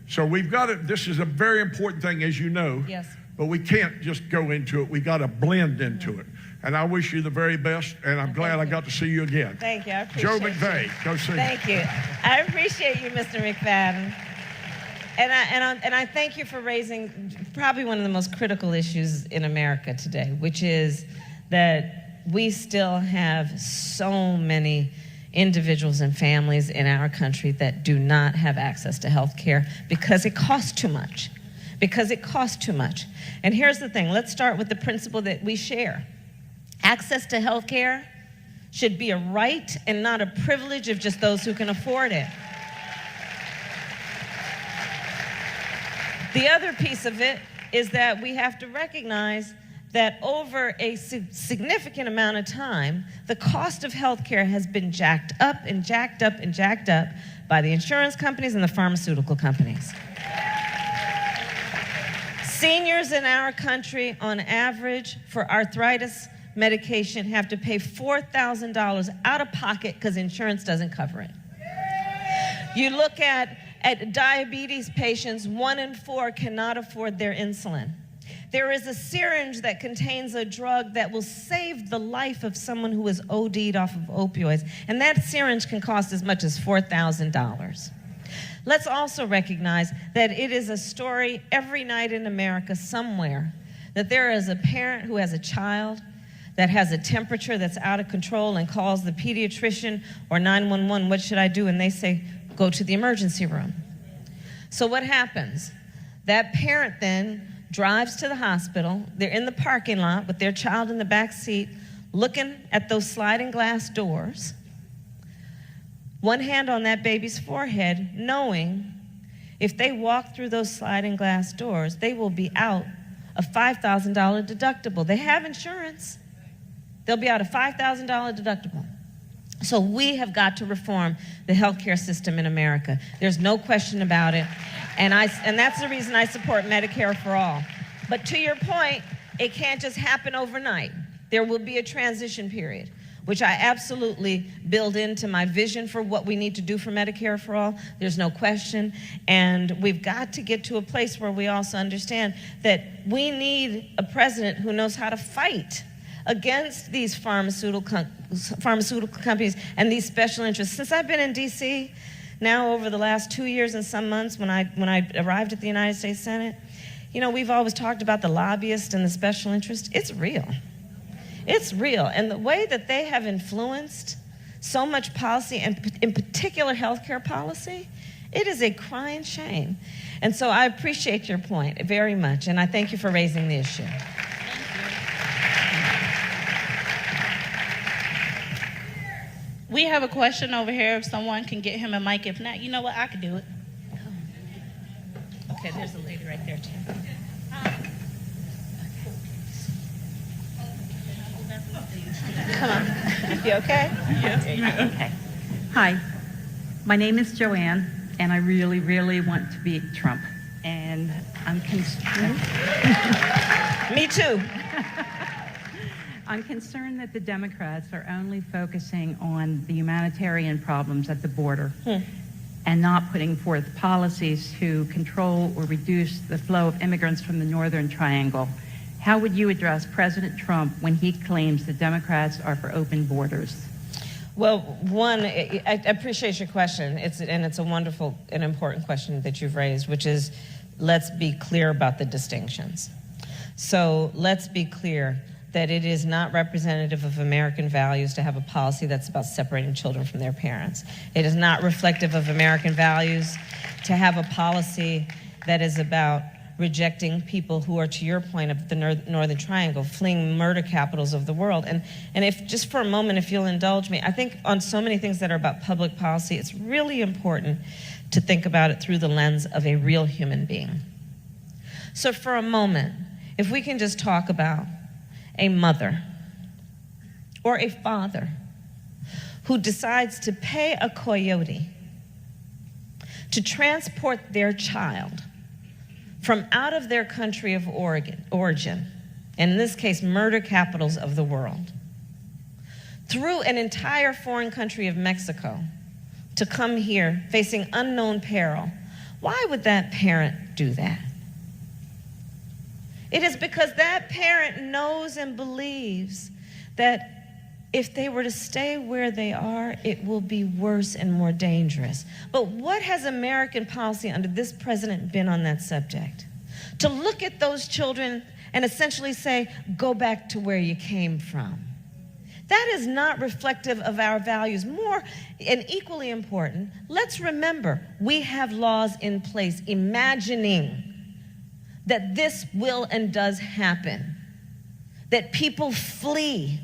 S5: So we've got it. This is a very important thing, as you know.
S1: Yes.
S5: But we can't just go into it. We got to blend into it. And I wish you the very best, and I'm glad I got to see you again.
S1: Thank you. I appreciate
S5: Joe McVeigh, go see.
S1: Thank you. I appreciate you, Mr. McFadden. And I thank you for raising probably one of the most critical issues in America today, which is that we still have so many individuals and families in our country that do not have access to health care because it costs too much. Because it costs too much. And here's the thing. Let's start with the principle that we share. Access to health care should be a right and not a privilege of just those who can afford it. The other piece of it is that we have to recognize that over a significant amount of time, the cost of health care has been jacked up and jacked up and jacked up by the insurance companies and the pharmaceutical companies. Seniors in our country, on average, for arthritis medication have to pay $4,000 out of pocket because insurance doesn't cover it. You look at diabetes patients, 1 in 4 cannot afford their insulin. There is a syringe that contains a drug that will save the life of someone who is OD'd off of opioids, and that syringe can cost as much as $4,000. Let's also recognize that it is a story every night in America somewhere that there is a parent who has a child that has a temperature that's out of control and calls the pediatrician or 911, what should I do? And they say, go to the emergency room. So what happens? That parent then drives to the hospital. They're in the parking lot with their child in the back seat, looking at those sliding glass doors, one hand on that baby's forehead, knowing if they walk through those sliding glass doors, they will be out a $5,000 deductible. They have insurance. They'll be out a $5,000 deductible. So we have got to reform the healthcare system in America. There's no question about it. And that's the reason I support Medicare for all. But to your point, it can't just happen overnight. There will be a transition period, which I absolutely build into my vision for what we need to do for Medicare for all. There's no question. And we've got to get to a place where we also understand that we need a president who knows how to fight against these pharmaceutical companies and these special interests. Since I've been in D.C., now over the last 2 years and some months when I arrived at the United States Senate, you know, we've always talked about the lobbyists and the special interests. It's real. It's real. And the way that they have influenced so much policy, and in particular healthcare policy, it is a crying shame. And so I appreciate your point very much, and I thank you for raising the issue.
S4: We have a question over here. If someone can get him a mic. If not, you know what? I could do it.
S1: Okay, there's a lady right there, too. Come on. You okay?
S6: Yes. Okay. Hi. My name is Joanne, and I really, really want to beat Trump. And I'm concerned.
S1: Me too.
S6: I'm concerned that the Democrats are only focusing on the humanitarian problems at the border and not putting forth policies to control or reduce the flow of immigrants from the Northern Triangle. How would you address President Trump when he claims the Democrats are for open borders?
S1: Well, one, I appreciate your question. It's a wonderful and important question that you've raised, which is, let's be clear about the distinctions. So let's be clear that it is not representative of American values to have a policy that's about separating children from their parents. It is not reflective of American values to have a policy that is about rejecting people who are, to your point, of the Northern Triangle, fleeing murder capitals of the world. And if, just for a moment, if you'll indulge me, I think on so many things that are about public policy, it's really important to think about it through the lens of a real human being. So for a moment, if we can just talk about a mother or a father who decides to pay a coyote to transport their child from out of their country of origin, and in this case, murder capitals of the world, through an entire foreign country of Mexico to come here facing unknown peril, why would that parent do that? It is because that parent knows and believes that if they were to stay where they are, it will be worse and more dangerous. But what has American policy under this president been on that subject? To look at those children and essentially say, go back to where you came from. That is not reflective of our values. More and equally important, let's remember, we have laws in place imagining that this will and does happen, that people flee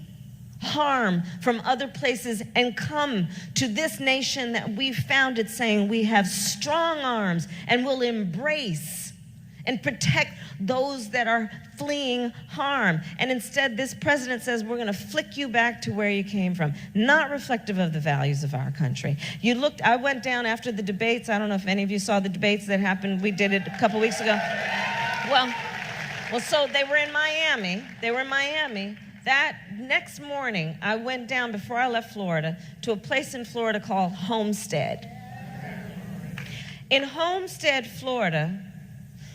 S1: harm from other places and come to this nation that we founded saying we have strong arms and will embrace and protect those that are fleeing harm. And instead, this president says, we're going to flick you back to where you came from. Not reflective of the values of our country. I went down after the debates. I don't know if any of you saw the debates that happened. We did it a couple weeks ago. Well, so they were in Miami. That next morning, I went down before I left Florida to a place in Florida called Homestead. In Homestead, Florida,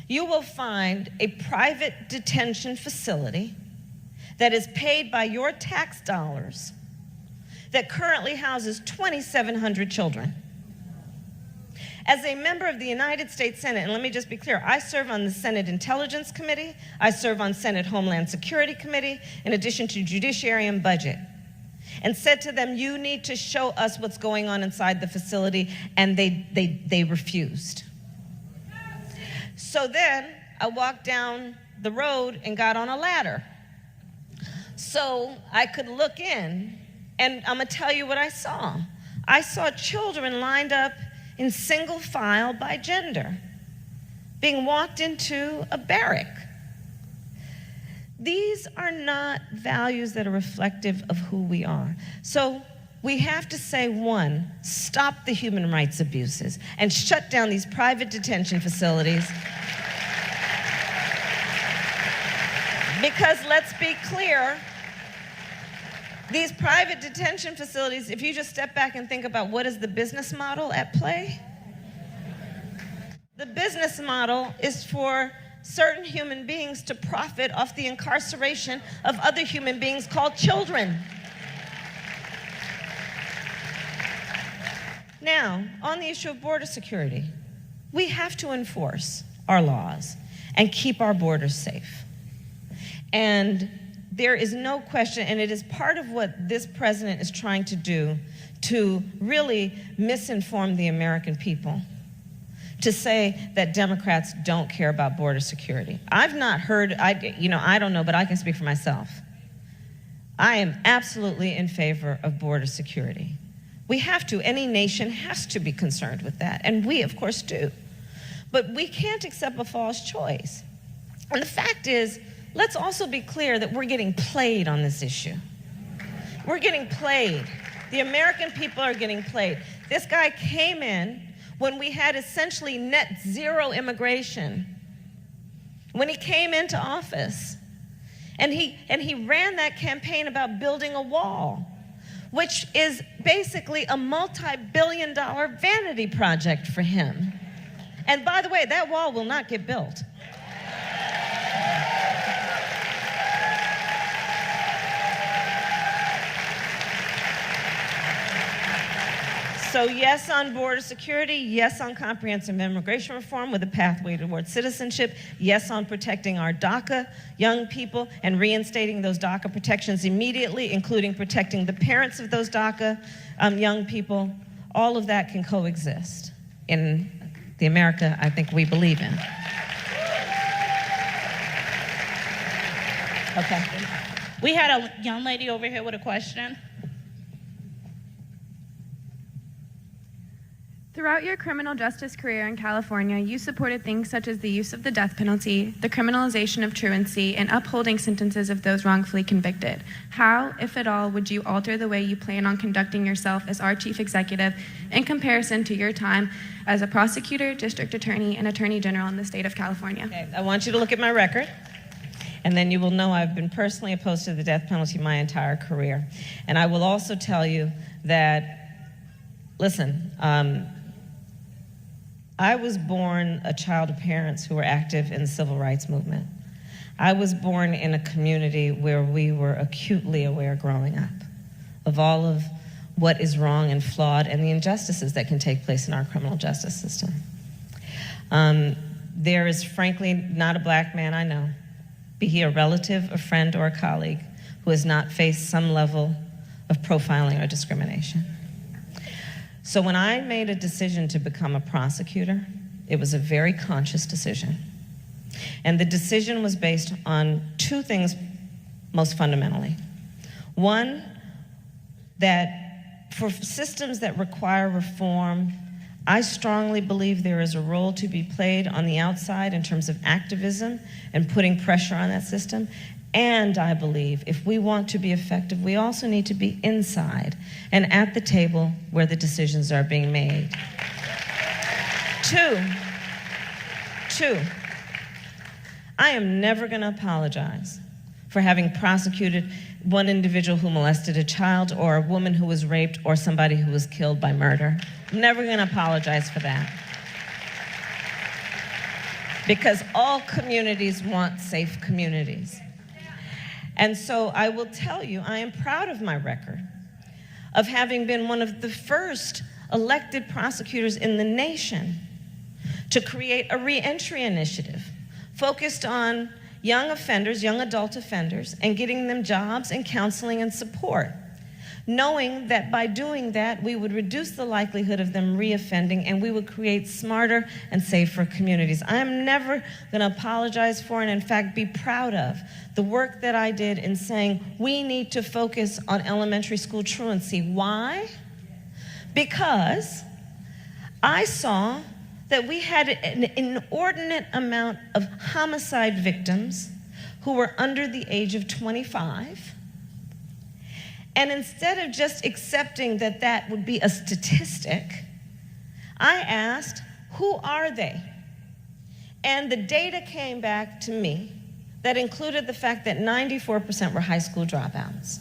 S1: you will find a private detention facility that is paid by your tax dollars that currently houses 2,700 children. As a member of the United States Senate, and let me just be clear, I serve on the Senate Intelligence Committee, I serve on Senate Homeland Security Committee, in addition to Judiciary and Budget, and said to them, you need to show us what's going on inside the facility, and they refused. So then I walked down the road and got on a ladder so I could look in, and I'm gonna tell you what I saw. I saw children lined up in single file by gender, being walked into a barrack. These are not values that are reflective of who we are. So we have to say, one, stop the human rights abuses and shut down these private detention facilities. Because let's be clear, these private detention facilities, if you just step back and think about what is the business model at play, the business model is for certain human beings to profit off the incarceration of other human beings called children. Now, on the issue of border security, we have to enforce our laws and keep our borders safe. And there is no question, and it is part of what this president is trying to do to really misinform the American people, to say that Democrats don't care about border security. I've not heard, I don't know, but I can speak for myself. I am absolutely in favor of border security. We have to, any nation has to be concerned with that, and we, of course, do. But we can't accept a false choice. And the fact is, let's also be clear that we're getting played on this issue. We're getting played. The American people are getting played. This guy came in when we had essentially net zero immigration. When he came into office, and he ran that campaign about building a wall, which is basically a multi-billion-dollar vanity project for him. And by the way, that wall will not get built. So yes on border security, yes on comprehensive immigration reform with a pathway towards citizenship, yes on protecting our DACA young people and reinstating those DACA protections immediately, including protecting the parents of those DACA young people. All of that can coexist in the America I think we believe in.
S4: Okay. We had a young lady over here with a question.
S7: Throughout your criminal justice career in California, you supported things such as the use of the death penalty, the criminalization of truancy, and upholding sentences of those wrongfully convicted. How, if at all, would you alter the way you plan on conducting yourself as our chief executive in comparison to your time as a prosecutor, district attorney, and attorney general in the state of California?
S1: Okay, I want you to look at my record, and then you will know I've been personally opposed to the death penalty my entire career. And I will also tell you that, listen, I was born a child of parents who were active in the civil rights movement. I was born in a community where we were acutely aware growing up of all of what is wrong and flawed and the injustices that can take place in our criminal justice system. There is frankly not a black man I know, be he a relative, a friend, or a colleague, who has not faced some level of profiling or discrimination. So when I made a decision to become a prosecutor, it was a very conscious decision. And the decision was based on two things most fundamentally. One, that for systems that require reform, I strongly believe there is a role to be played on the outside in terms of activism and putting pressure on that system. And I believe if we want to be effective, we also need to be inside and at the table where the decisions are being made. Two, I am never going to apologize for having prosecuted one individual who molested a child, or a woman who was raped, or somebody who was killed by murder. I'm never going to apologize for that. Because all communities want safe communities. And so I will tell you, I am proud of my record of having been one of the first elected prosecutors in the nation to create a reentry initiative focused on young offenders, young adult offenders, and getting them jobs and counseling and support, knowing that by doing that, we would reduce the likelihood of them reoffending, and we would create smarter and safer communities. I am never going to apologize for, and in fact be proud of, the work that I did in saying we need to focus on elementary school truancy. Why? Because I saw that we had an inordinate amount of homicide victims who were under the age of 25. And instead of just accepting that that would be a statistic, I asked, who are they? And the data came back to me that included the fact that 94% were high school dropouts.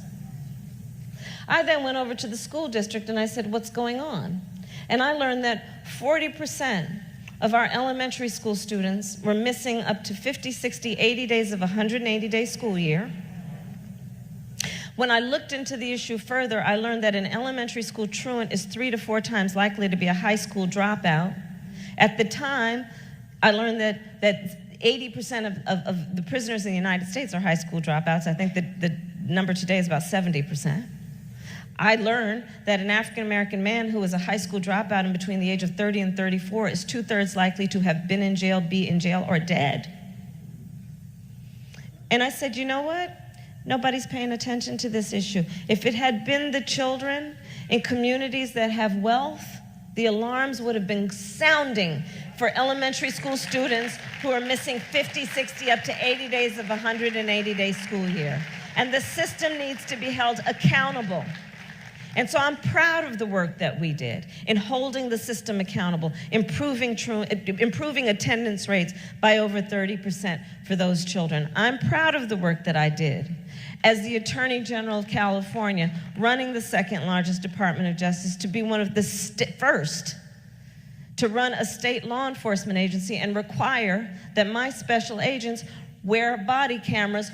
S1: I then went over to the school district and I said, what's going on? And I learned that 40% of our elementary school students were missing up to 50, 60, 80 days of a 180-day school year. When I looked into the issue further, I learned that an elementary school truant is 3 to 4 times likely to be a high school dropout. At the time, I learned that 80% of the prisoners in the United States are high school dropouts. I think that the number today is about 70%. I learned that an African-American man who is a high school dropout in between the age of 30 and 34 is 2/3 likely to have been in jail, be in jail, or dead. And I said, you know what? Nobody's paying attention to this issue. If it had been the children in communities that have wealth, the alarms would have been sounding for elementary school students who are missing 50, 60, up to 80 days of a 180-day school year. And the system needs to be held accountable. And so I'm proud of the work that we did in holding the system accountable, improving attendance rates by over 30% for those children. I'm proud of the work that I did as the Attorney General of California, running the second largest Department of Justice, to be one of the first to run a state law enforcement agency and require that my special agents wear body cameras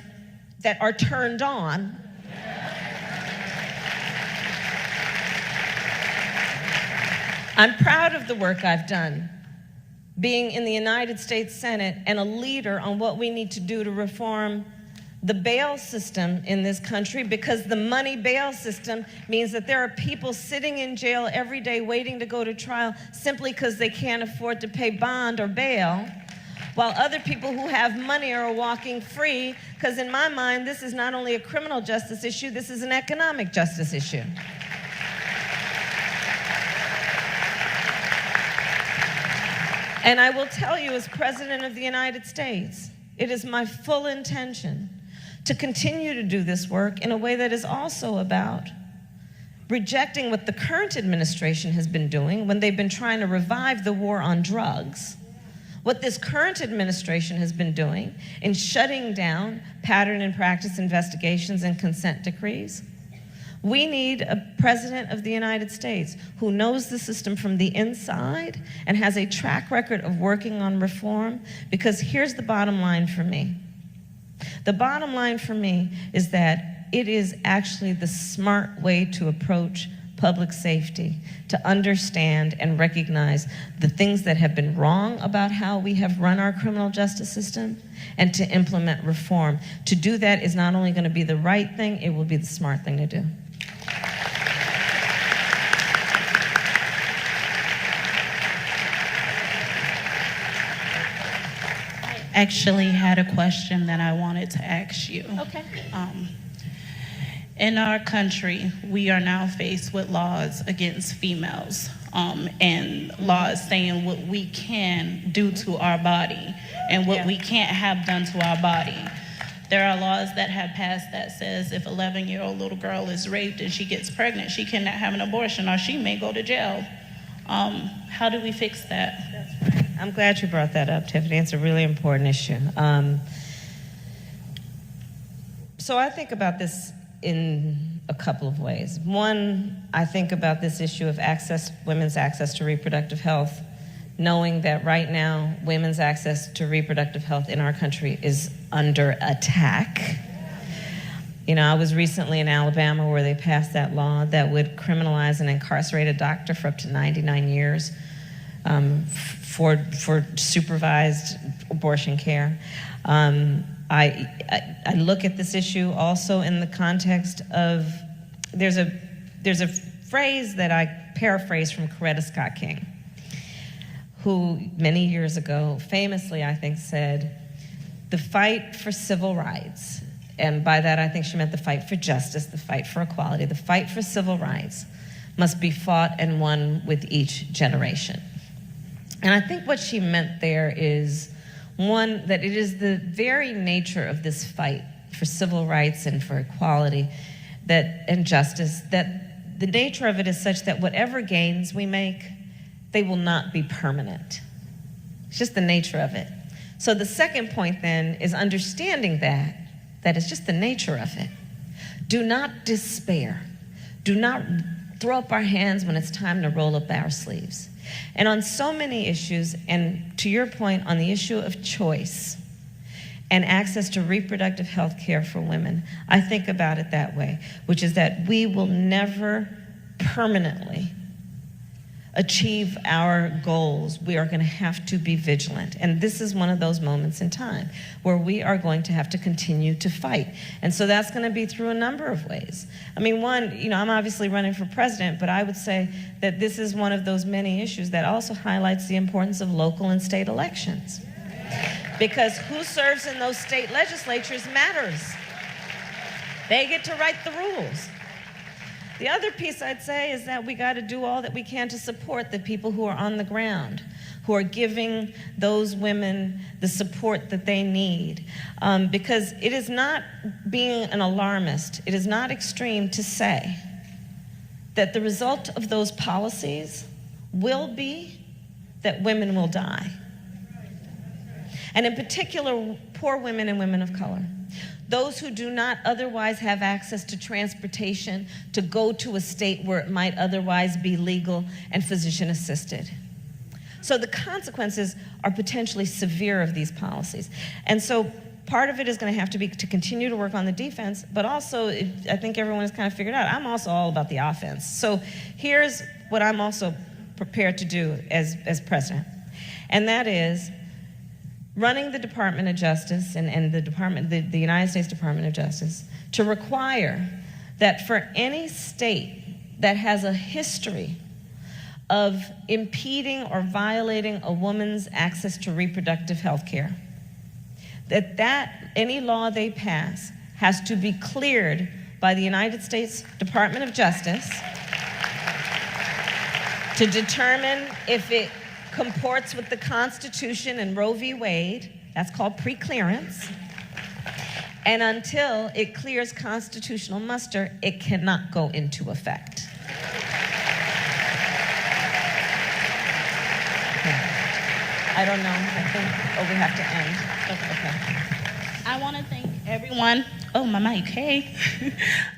S1: that are turned on. I'm proud of the work I've done, being in the United States Senate and a leader on what we need to do to reform the bail system in this country, because the money bail system means that there are people sitting in jail every day waiting to go to trial simply because they can't afford to pay bond or bail, while other people who have money are walking free, because in my mind, this is not only a criminal justice issue, this is an economic justice issue. And I will tell you, as President of the United States, it is my full intention to continue to do this work in a way that is also about rejecting what the current administration has been doing when they've been trying to revive the war on drugs. What this current administration has been doing in shutting down pattern and practice investigations and consent decrees. We need a president of the United States who knows the system from the inside and has a track record of working on reform, because here's the bottom line for me. The bottom line for me is that it is actually the smart way to approach public safety, to understand and recognize the things that have been wrong about how we have run our criminal justice system and to implement reform. To do that is not only going to be the right thing, it will be the smart thing to do.
S4: Actually had a question that I wanted to ask you.
S1: Okay.
S4: In our country, we are now faced with laws against females, and laws saying what we can do to our body and what we can't have done to our body. There are laws that have passed that says if 11-year-old little girl is raped and she gets pregnant, she cannot have an abortion or she may go to jail. How do we fix that?
S1: That's right. I'm glad you brought that up, Tiffany. It's a really important issue. So I think about this in a couple of ways. One, I think about this issue of women's access to reproductive health, knowing that right now, women's access to reproductive health in our country is under attack. You know, I was recently in Alabama where they passed that law that would criminalize and incarcerate a doctor for up to 99 years for supervised abortion care. I look at this issue also in the context of, there's a phrase that I paraphrase from Coretta Scott King, who many years ago famously, I think, said, the fight for civil rights, and by that I think she meant the fight for justice, the fight for equality, the fight for civil rights must be fought and won with each generation. And I think what she meant there is, one, that it is the very nature of this fight for civil rights and for equality and justice, that the nature of it is such that whatever gains we make, they will not be permanent. It's just the nature of it. So the second point then is understanding that it's just the nature of it. Do not despair. Do not throw up our hands when it's time to roll up our sleeves. And on so many issues, and to your point on the issue of choice and access to reproductive health care for women, I think about it that way, which is that we will never permanently achieve our goals. We are going to have to be vigilant. And this is one of those moments in time where we are going to have to continue to fight. And so that's going to be through a number of ways. I mean, one, you know, I'm obviously running for president, but I would say that this is one of those many issues that also highlights the importance of local and state elections. Because who serves in those state legislatures matters. They get to write the rules. The other piece I'd say is that we got to do all that we can to support the people who are on the ground, who are giving those women the support that they need. Because it is not being an alarmist, it is not extreme to say that the result of those policies will be that women will die. And in particular, poor women and women of color. Those who do not otherwise have access to transportation to go to a state where it might otherwise be legal and physician assisted. So the consequences are potentially severe of these policies. And so part of it is going to have to be to continue to work on the defense, but also, I think everyone has kind of figured out, I'm also all about the offense. So here's what I'm also prepared to do as president, and that is running the Department of Justice and the United States Department of Justice to require that for any state that has a history of impeding or violating a woman's access to reproductive health care, that any law they pass has to be cleared by the United States Department of Justice to determine if it comports with the Constitution and Roe v. Wade. That's called pre-clearance. And until it clears constitutional muster, it cannot go into effect. Okay. I don't know. I think, we have to end. Okay.
S4: I want to thank everyone. Oh, my mic, hey.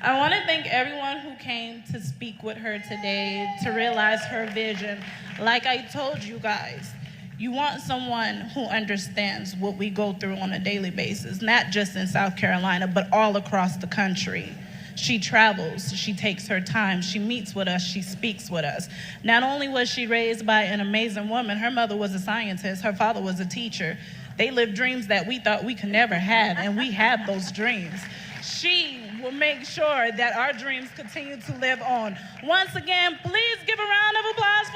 S4: I want to thank everyone who came to speak with her today, to realize her vision. Like I told you guys, you want someone who understands what we go through on a daily basis, not just in South Carolina, but all across the country. She travels, she takes her time, she meets with us, she speaks with us. Not only was she raised by an amazing woman, her mother was a scientist, her father was a teacher. They lived dreams that we thought we could never have, and we have those dreams. She will make sure that our dreams continue to live on. Once again, please give a round of applause